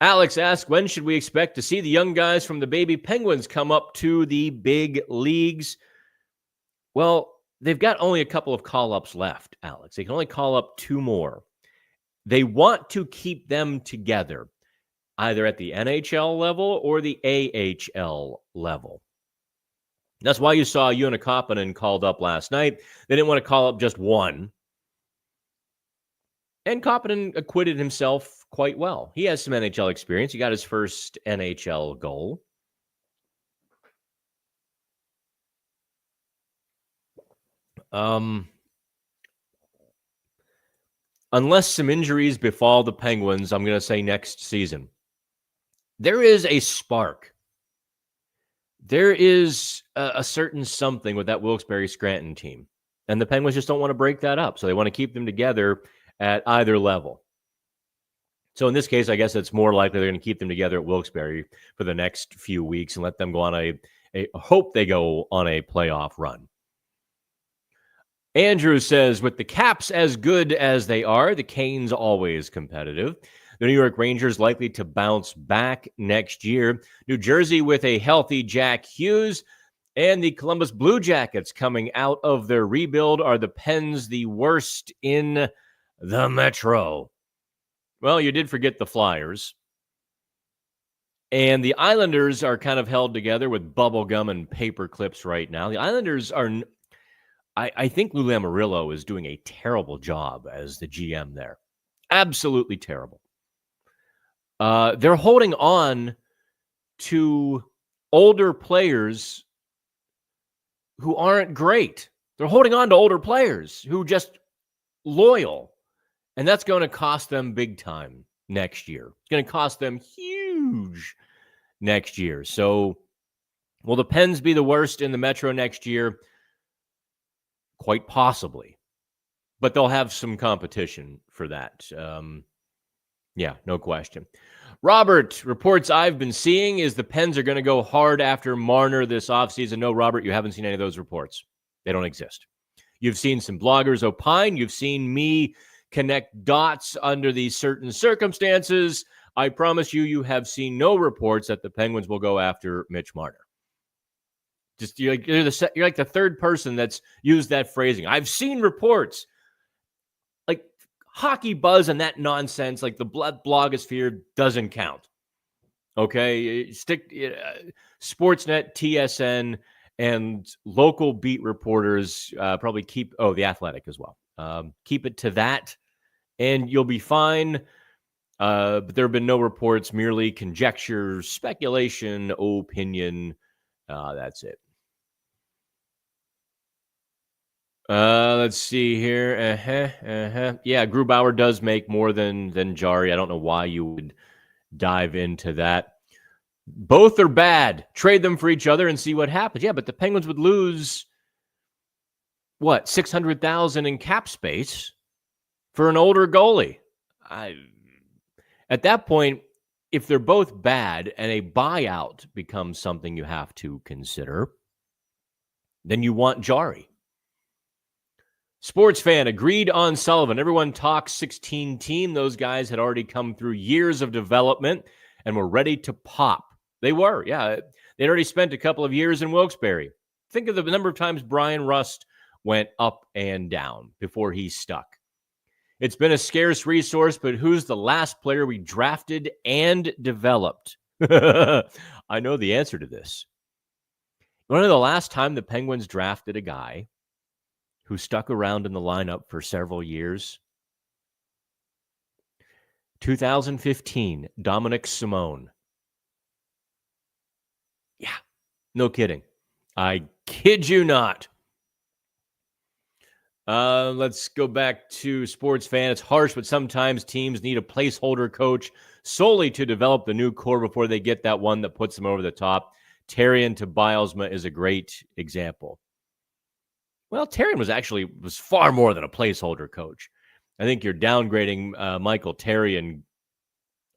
Alex asks, when should we expect to see the young guys from the baby Penguins come up to the big leagues? Well, they've got only a couple of call-ups left, Alex. They can only call up 2 more. They want to keep them together, either at the NHL level or the AHL level. That's why you saw Unacceptably called up last night. They didn't want to call up just one. And Koppinen acquitted himself quite well. He has some NHL experience. He got his first NHL goal. Unless some injuries befall the Penguins, I'm going to say next season. There is a spark. There is a certain something with that Wilkes-Barre Scranton team. And the Penguins just don't want to break that up. So they want to keep them together at either level. So in this case, I guess it's more likely they're going to keep them together at Wilkes-Barre for the next few weeks and let them go on hope they go on a playoff run. Andrew says, with the Caps as good as they are, the Canes always competitive. The New York Rangers likely to bounce back next year. New Jersey with a healthy Jack Hughes. And the Columbus Blue Jackets coming out of their rebuild. Are the Pens the worst in the Metro? Well, you did forget the Flyers. And the Islanders are kind of held together with bubble gum and paper clips right now. The Islanders are... I think Lou Lamoriello is doing a terrible job as the GM there. Absolutely terrible. They're holding on to older players who aren't great. They're holding on to older players who just loyal. And that's going to cost them big time next year. It's going to cost them huge next year. So will the Pens be the worst in the Metro next year? Quite possibly. But they'll have some competition for that. Yeah, no question. Robert, reports I've been seeing is the Pens are going to go hard after Marner this offseason. No, Robert, you haven't seen any of those reports. They don't exist. You've seen some bloggers opine. You've seen me connect dots under these certain circumstances. I promise you, you have seen no reports that the Penguins will go after Mitch Marner. Just you're like the third person that's used that phrasing. I've seen reports. Like hockey buzz and that nonsense, like the blogosphere doesn't count. Okay? Stick Sportsnet, TSN, and local beat reporters probably keep, The Athletic as well. Keep it to that, and you'll be fine. But there have been no reports, merely conjecture, speculation, opinion. That's it. Let's see here. Yeah, Grubauer does make more than Jarry. I don't know why you would dive into that. Both are bad. Trade them for each other and see what happens. Yeah, but the Penguins would lose, what, $600,000 in cap space for an older goalie. At that point, if they're both bad and a buyout becomes something you have to consider, then you want Jarry. Sports fan agreed on Sullivan. Everyone talks 16 team. Those guys had already come through years of development and were ready to pop. They were, yeah. They'd already spent a couple of years in Wilkes-Barre. Think of the number of times Brian Rust went up and down before he stuck. It's been a scarce resource, but who's the last player we drafted and developed? I know the answer to this. You want to know the last time the Penguins drafted a guy who stuck around in the lineup for several years? 2015, Dominic Simone. Yeah, no kidding. I kid you not. Let's go back to Sports Fan. It's harsh, but sometimes teams need a placeholder coach solely to develop the new core before they get that one that puts them over the top. Therrien to Bilesma is a great example. Well, Therrien was far more than a placeholder coach. I think you're downgrading Michael Therrien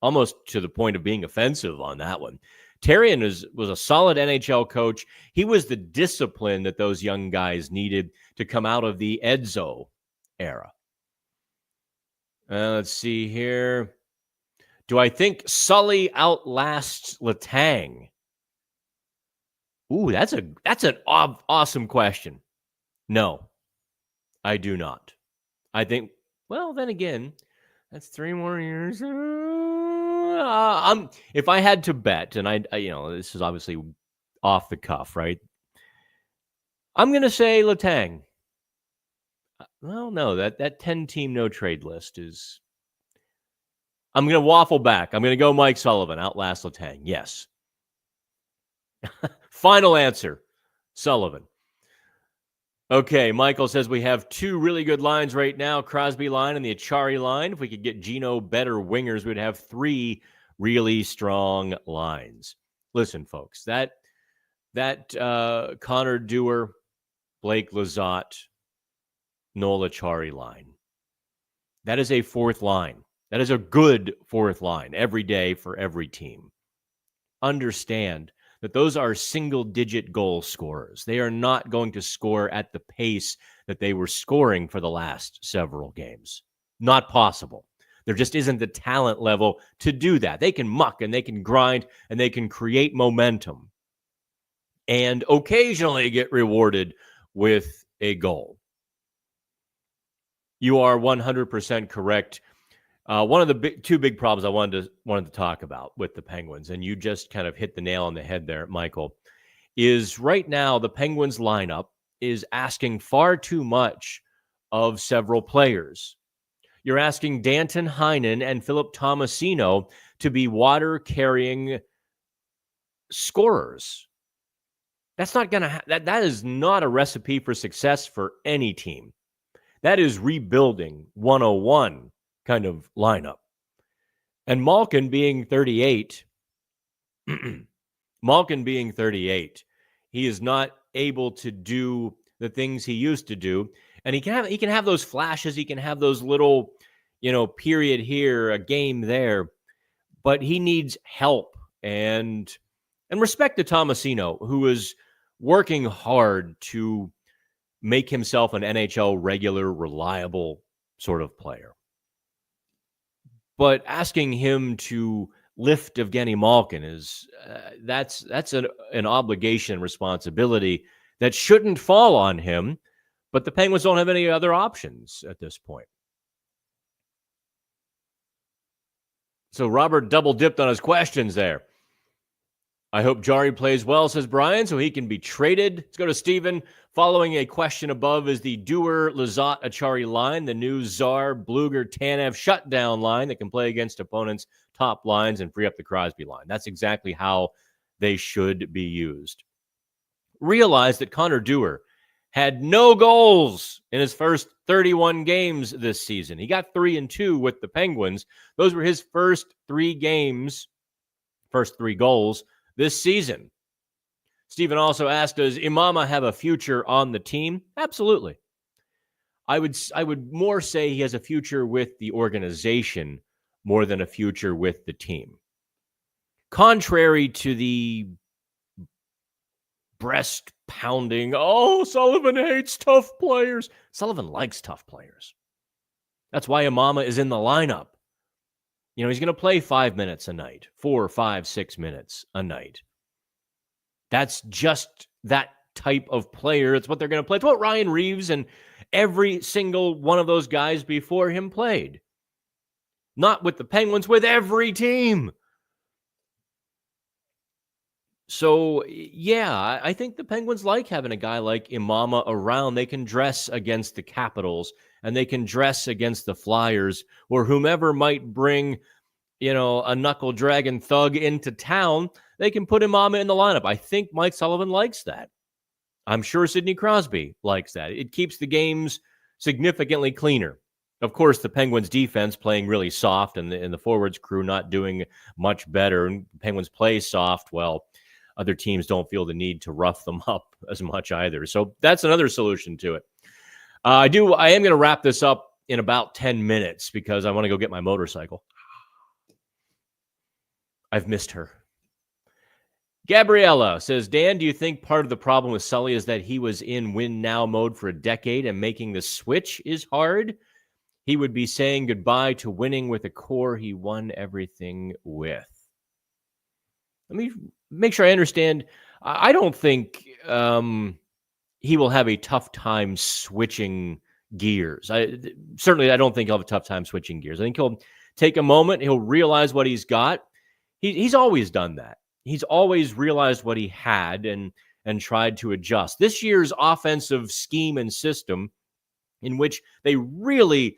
almost to the point of being offensive on that one. Therrien was a solid NHL coach. He was the discipline that those young guys needed to come out of the Edzo era. Let's see here. Do I think Sully outlasts Letang? Ooh, that's an awesome question. No, I do not. I think, well, then again, that's 3 more years. If I had to bet, and I this is obviously off the cuff, right? I'm going to say Letang. Well, no, that 10-team no-trade list is... I'm going to waffle back. I'm going to go Mike Sullivan, outlast Letang. Yes. Final answer, Sullivan. Okay, Michael says we have 2 really good lines right now, Crosby line and the Achari line. If we could get Gino better wingers, we'd have 3 really strong lines. Listen, folks, that Connor Dewar, Blake Lizotte, Noel Acciari line. That is a fourth line. That is a good fourth line every day for every team. Understand that those are single-digit goal scorers. They are not going to score at the pace that they were scoring for the last several games. Not possible. There just isn't the talent level to do that. They can muck and they can grind and they can create momentum and occasionally get rewarded with a goal. You are 100% correct. One of the two big problems I wanted to talk about with the Penguins, and you just kind of hit the nail on the head there, Michael, is right now the Penguins lineup is asking far too much of several players. You're asking Danton Heinen and Philip Tomasino to be water-carrying scorers. That's not going to that is not a recipe for success for any team. That is rebuilding 101 kind of lineup. And Malkin being 38, he is not able to do the things he used to do. And he can have those flashes, he can have those little, period here, a game there, but he needs help and respect to Tomasino, who is working hard to make himself an NHL regular, reliable sort of player. But asking him to lift Evgeny Malkin is that's an obligation, responsibility that shouldn't fall on him. But the Penguins don't have any other options at this point. So Robert double dipped on his questions there. I hope Jarry plays well, says Brian, so he can be traded. Let's go to Steven. Following a question above is the Dewar, Lizotte, Acciari line, the new Czar, Bluger, Tanev shutdown line that can play against opponents' top lines and free up the Crosby line. That's exactly how they should be used. Realize that Connor Dewar had no goals in his first 31 games this season. He got 3-2 with the Penguins. Those were his first 3 games, first 3 goals this season. Stephen also asked, does Imama have a future on the team? Absolutely. I would more say he has a future with the organization more than a future with the team. Contrary to the breast pounding, oh, Sullivan hates tough players. Sullivan likes tough players. That's why Imama is in the lineup. He's going to play 5 minutes a night, 4, 5, 6 minutes a night. That's just that type of player. It's what they're going to play. It's what Ryan Reeves and every single one of those guys before him played. Not with the Penguins, with every team. So, yeah, I think the Penguins like having a guy like Imama around. They can dress against the Capitals and they can dress against the Flyers or whomever might bring, a knuckle-dragging thug into town. They can put Imama in the lineup. I think Mike Sullivan likes that. I'm sure Sidney Crosby likes that. It keeps the games significantly cleaner. Of course, the Penguins defense playing really soft and the forwards crew not doing much better. And Penguins play soft. Well, other teams don't feel the need to rough them up as much either. So that's another solution to it. I am going to wrap this up in about 10 minutes because I want to go get my motorcycle. I've missed her. Gabriella says, Dan, do you think part of the problem with Sully is that he was in win now mode for a decade and making the switch is hard? He would be saying goodbye to winning with a core he won everything with. Let me make sure I understand. I don't think he will have a tough time switching gears. I don't think he'll have a tough time switching gears. I think he'll take a moment. He'll realize what he's got. He's always done that. He's always realized what he had and tried to adjust. This year's offensive scheme and system, in which they really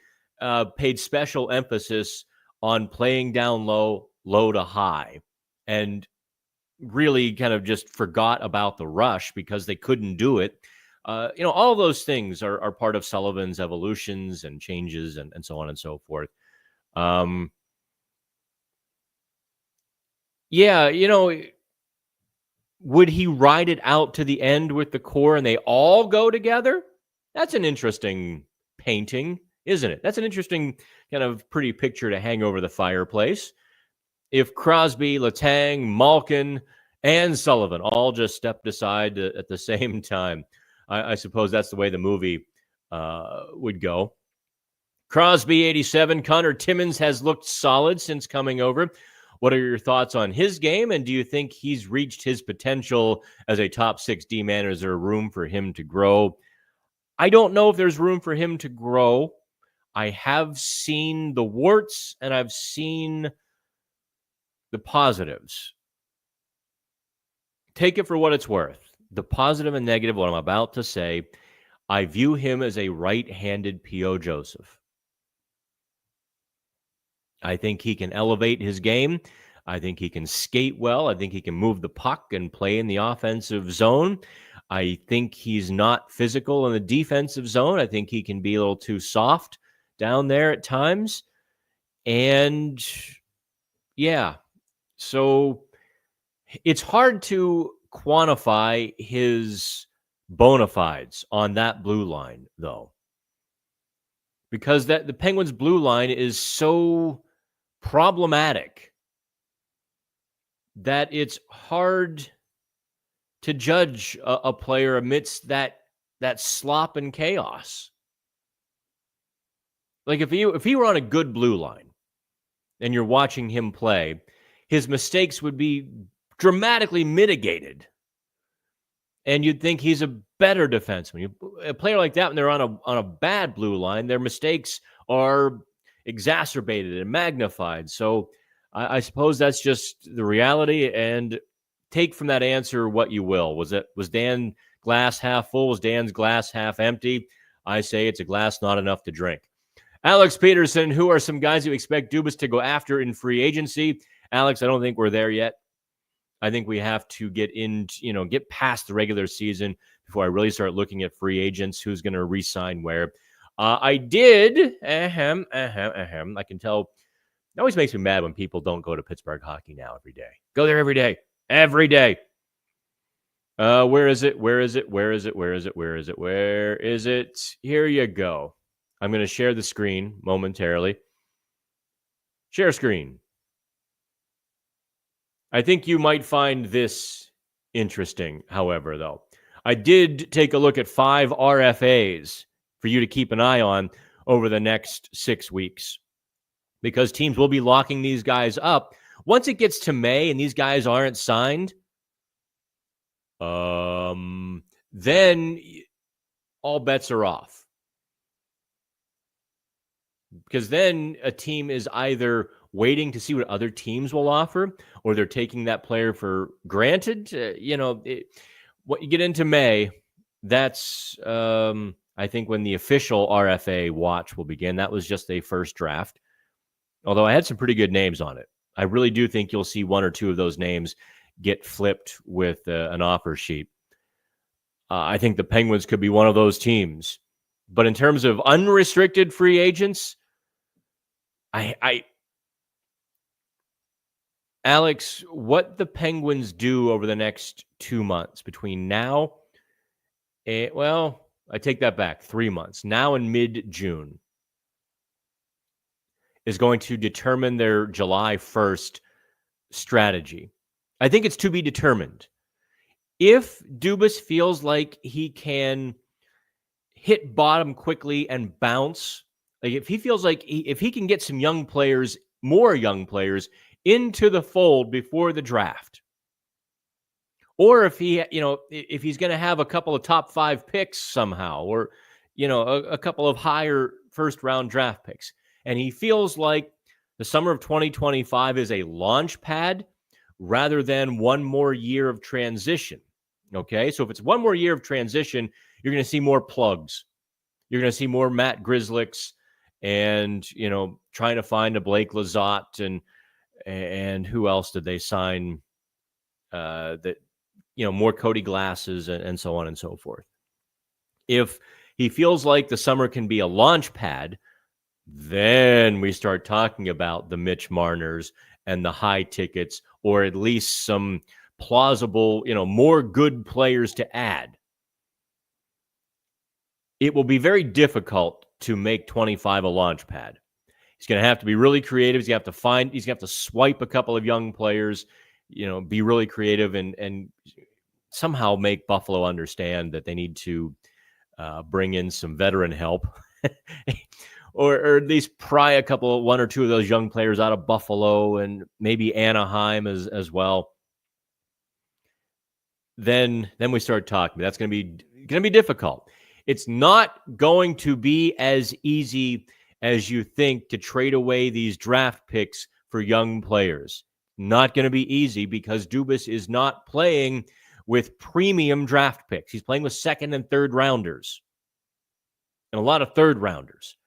paid special emphasis on playing down low, low to high, and really kind of just forgot about the rush because they couldn't do it. All those things are part of Sullivan's evolutions and changes and so on and so forth. Would he ride it out to the end with the core and they all go together? That's an interesting painting, isn't it? That's an interesting kind of pretty picture to hang over the fireplace. If Crosby, Letang, Malkin, and Sullivan all just stepped aside at the same time, I suppose that's the way the movie would go. Crosby, 87. Connor Timmins has looked solid since coming over. What are your thoughts on his game? And do you think he's reached his potential as a top 6 D-man? Is there room for him to grow? I don't know if there's room for him to grow. I have seen the warts and I've seen the positives. Take it for what it's worth. The positive and negative, what I'm about to say, I view him as a right-handed P.O. Joseph. I think he can elevate his game. I think he can skate well. I think he can move the puck and play in the offensive zone. I think he's not physical in the defensive zone. I think he can be a little too soft down there at times. And yeah, so it's hard to quantify his bona fides on that blue line, though, because the Penguins' blue line is so problematic that it's hard to judge a player amidst that slop and chaos. Like if he were on a good blue line and you're watching him play, his mistakes would be dramatically mitigated. And you'd think he's a better defenseman. A player like that, when they're on a bad blue line, their mistakes are exacerbated and magnified. So I suppose that's just the reality. And take from that answer what you will. Was Dan glass half full? Was Dan's glass half empty? I say it's a glass not enough to drink. Alex Peterson, who are some guys you expect Dubas to go after in free agency? Alex, I don't think we're there yet. I think we have to get past the regular season before I really start looking at free agents, who's going to re-sign where. I did. I can tell. It always makes me mad when people don't go to Pittsburgh hockey now every day. Go there every day. Every day. Where is it? Where is it? Where is it? Where is it? Where is it? Where is it? Here you go. I'm going to share the screen momentarily. Share screen. I think you might find this interesting, however, though. I did take a look at 5 RFAs for you to keep an eye on over the next 6 weeks, because teams will be locking these guys up. Once it gets to May and these guys aren't signed, then all bets are off. Because then a team is either waiting to see what other teams will offer, or they're taking that player for granted. What you get into May, that's, I think, when the official RFA watch will begin. That was just a first draft, although I had some pretty good names on it. I really do think you'll see 1 or 2 of those names get flipped with an offer sheet. I think the Penguins could be one of those teams. But in terms of unrestricted free agents, Alex, what the Penguins do over the next 2 months between now and, I take that back, 3 months, now and mid-June, is going to determine their July 1st strategy. I think it's to be determined. If Dubas feels like he can hit bottom quickly and bounce, like if he feels like if he can get some young players, more young players, into the fold before the draft, or if if he's going to have a couple of top 5 picks somehow, or a couple of higher first round draft picks, and he feels like the summer of 2025 is a launch pad rather than one more year of transition. Okay, so if it's one more year of transition, you're going to see more plugs. You're going to see more Matt Grzelcyks and, trying to find a Blake Lizotte and who else did they sign more Cody Glasses and so on and so forth. If he feels like the summer can be a launch pad, then we start talking about the Mitch Marners and the high tickets, or at least some plausible, more good players to add. It will be very difficult to make 25 a launch pad. He's going to have to be really creative. He's going to have to swipe a couple of young players, be really creative and somehow make Buffalo understand that they need to bring in some veteran help or at least pry one or two of those young players out of Buffalo and maybe Anaheim as well. Then we start talking. That's going to be difficult. It's not going to be as easy as you think to trade away these draft picks for young players. Not going to be easy because Dubas is not playing with premium draft picks. He's playing with second and third rounders and a lot of third rounders.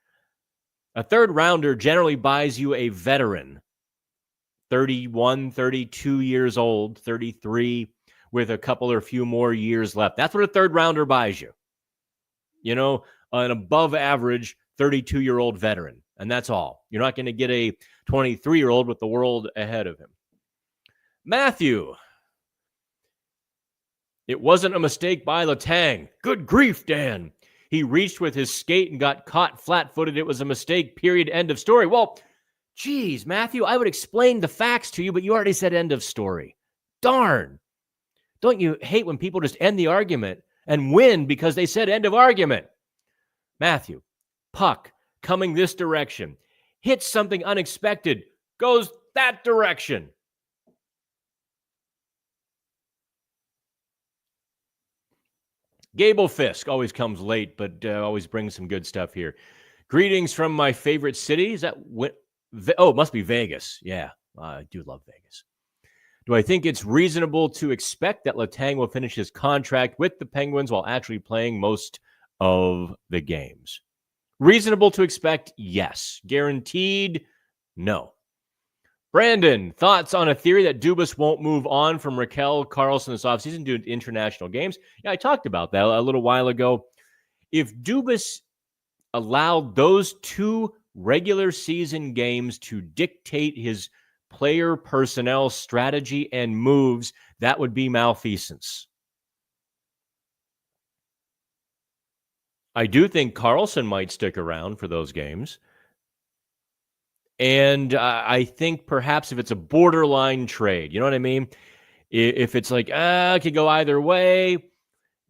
A third rounder generally buys you a veteran, 31, 32 years old, 33, with a couple or few more years left. That's what a third rounder buys you. An above average 32-year-old veteran. And that's all. You're not going to get a 23-year-old with the world ahead of him. Matthew. It wasn't a mistake by Letang. Good grief, Dan. He reached with his skate and got caught flat-footed. It was a mistake, period, end of story. Well, geez, Matthew, I would explain the facts to you, but you already said end of story. Darn. Don't you hate when people just end the argument and win because they said end of argument? Matthew, puck coming this direction. Hits something unexpected. Goes that direction. Gable Fisk always comes late, but always brings some good stuff here. Greetings from my favorite city. Is that it must be Vegas. Yeah, I do love Vegas. Do I think it's reasonable to expect that Letang will finish his contract with the Penguins while actually playing most of the games? Reasonable to expect? Yes. Guaranteed? No. Brandon, thoughts on a theory that Dubas won't move on from Raquel Karlsson this offseason due to international games? Yeah, I talked about that a little while ago. If Dubas allowed those 2 regular season games to dictate his player personnel strategy and moves, that would be malfeasance. I do think Karlsson might stick around for those games. And I think perhaps if it's a borderline trade, you know what I mean? If it's like, it could go either way.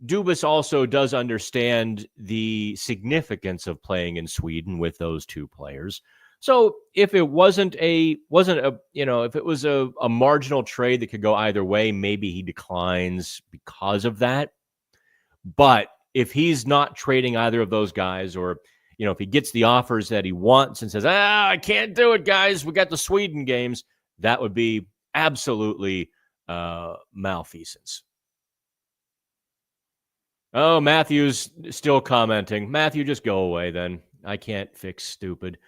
Dubas also does understand the significance of playing in Sweden with those 2 players. So if it wasn't if it was a marginal trade that could go either way, maybe he declines because of that. But if he's not trading either of those guys, or if he gets the offers that he wants and says, I can't do it, guys, we got the Sweden games, that would be absolutely malfeasance. Oh, Matthew's still commenting. Matthew, just go away then. I can't fix stupid.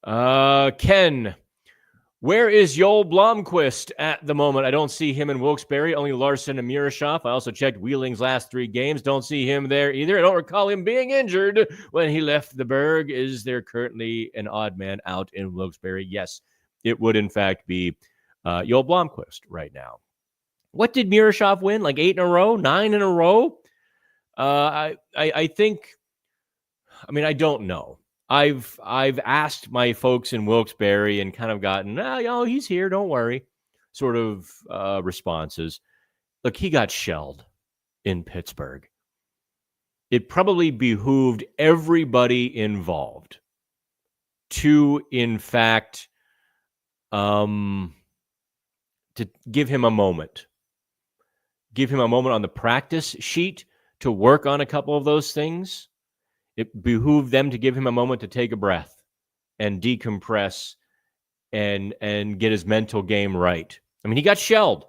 Ken, where is Joel Blomqvist at the moment? I don't see him in Wilkes-Barre, only Larson and Murashov. I also checked Wheeling's last 3 games. Don't see him there either. I don't recall him being injured when he left the Berg. Is there currently an odd man out in Wilkes-Barre? Yes, it would in fact be Joel Blomqvist right now. What did Murashov win? Like 8 in a row? 9 in a row? I think, I don't know. I've asked my folks in Wilkes-Barre and kind of gotten, he's here, don't worry, sort of responses. Look, he got shelled in Pittsburgh. It probably behooved everybody involved to, in fact, to give him a moment. Give him a moment on the practice sheet to work on a couple of those things. It behooved them to give him a moment to take a breath and decompress and get his mental game right. He got shelled.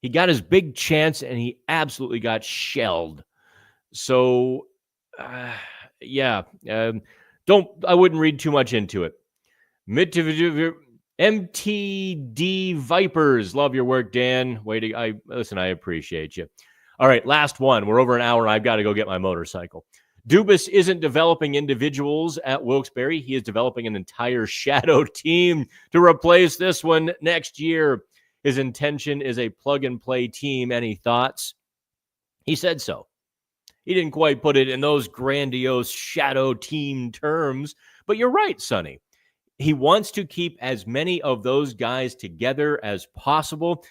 He got his big chance, and he absolutely got shelled. So, I wouldn't read too much into it. MTD Vipers, love your work, Dan. I appreciate you. All right, last one. We're over an hour, and I've got to go get my motorcycle. Dubas isn't developing individuals at Wilkes-Barre. He is developing an entire shadow team to replace this one next year. His intention is a plug-and-play team. Any thoughts? He said so. He didn't quite put it in those grandiose shadow team terms, but you're right, Sonny. He wants to keep as many of those guys together as possible.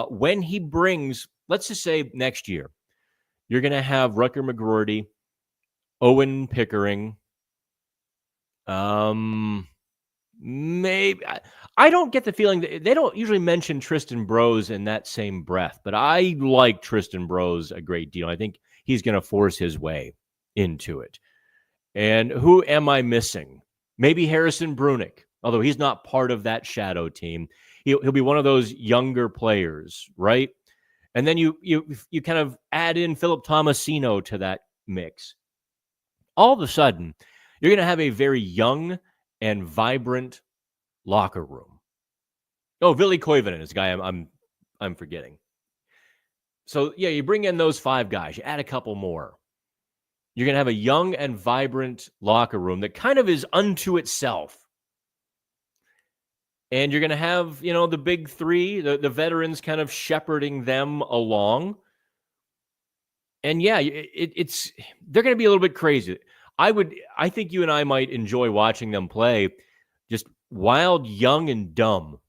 When he brings, let's just say next year, you're going to have Rutger McGroarty, Owen Pickering. Maybe I don't get the feeling that they don't usually mention Tristan Brose in that same breath, but I like Tristan Brose a great deal. I think he's going to force his way into it. And who am I missing? Maybe Harrison Brunick, although he's not part of that shadow team. He'll be one of those younger players, right? And then you kind of add in Philip Tomasino to that mix. All of a sudden, you're going to have a very young and vibrant locker room. Oh, Ville Koivunen is a guy I'm forgetting. So, yeah, you bring in those 5 guys. You add a couple more. You're going to have a young and vibrant locker room that kind of is unto itself. And you're going to have, the big 3, the veterans kind of shepherding them along. And, yeah, they're going to be a little bit crazy. I think you and I might enjoy watching them play just wild, young, and dumb.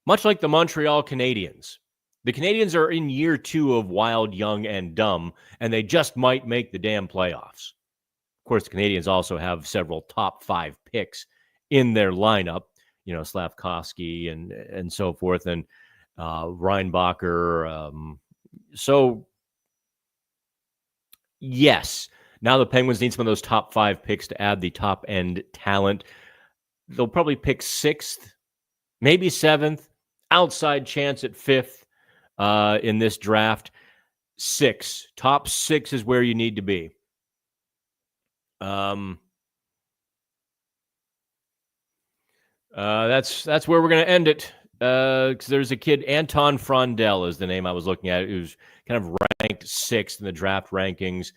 Much like the Montreal Canadiens. The Canadiens are in year 2 of wild, young, and dumb, and they just might make the damn playoffs. Of course, the Canadiens also have several top 5 picks in their lineup, Slavkovsky and so forth, and Reinbacher. So, yes, now the Penguins need some of those top 5 picks to add the top-end talent. They'll probably pick 6th, maybe 7th, outside chance at 5th in this draft. 6. Top 6 is where you need to be. That's where we're going to end it. Because there's a kid, Anton Frondel is the name I was looking at, who's kind of ranked 6th in the draft rankings.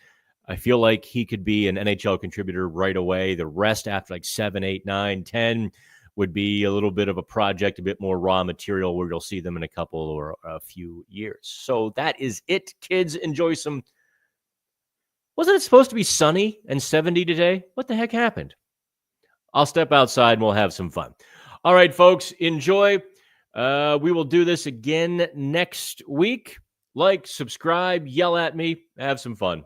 I feel like he could be an NHL contributor right away. The rest after like 7, 8, 9, 10 would be a little bit of a project, a bit more raw material where you'll see them in a couple or a few years. So that is it, kids. Enjoy some. Wasn't it supposed to be sunny and 70 today? What the heck happened? I'll step outside and we'll have some fun. All right, folks, enjoy. We will do this again next week. Like, subscribe, yell at me, have some fun.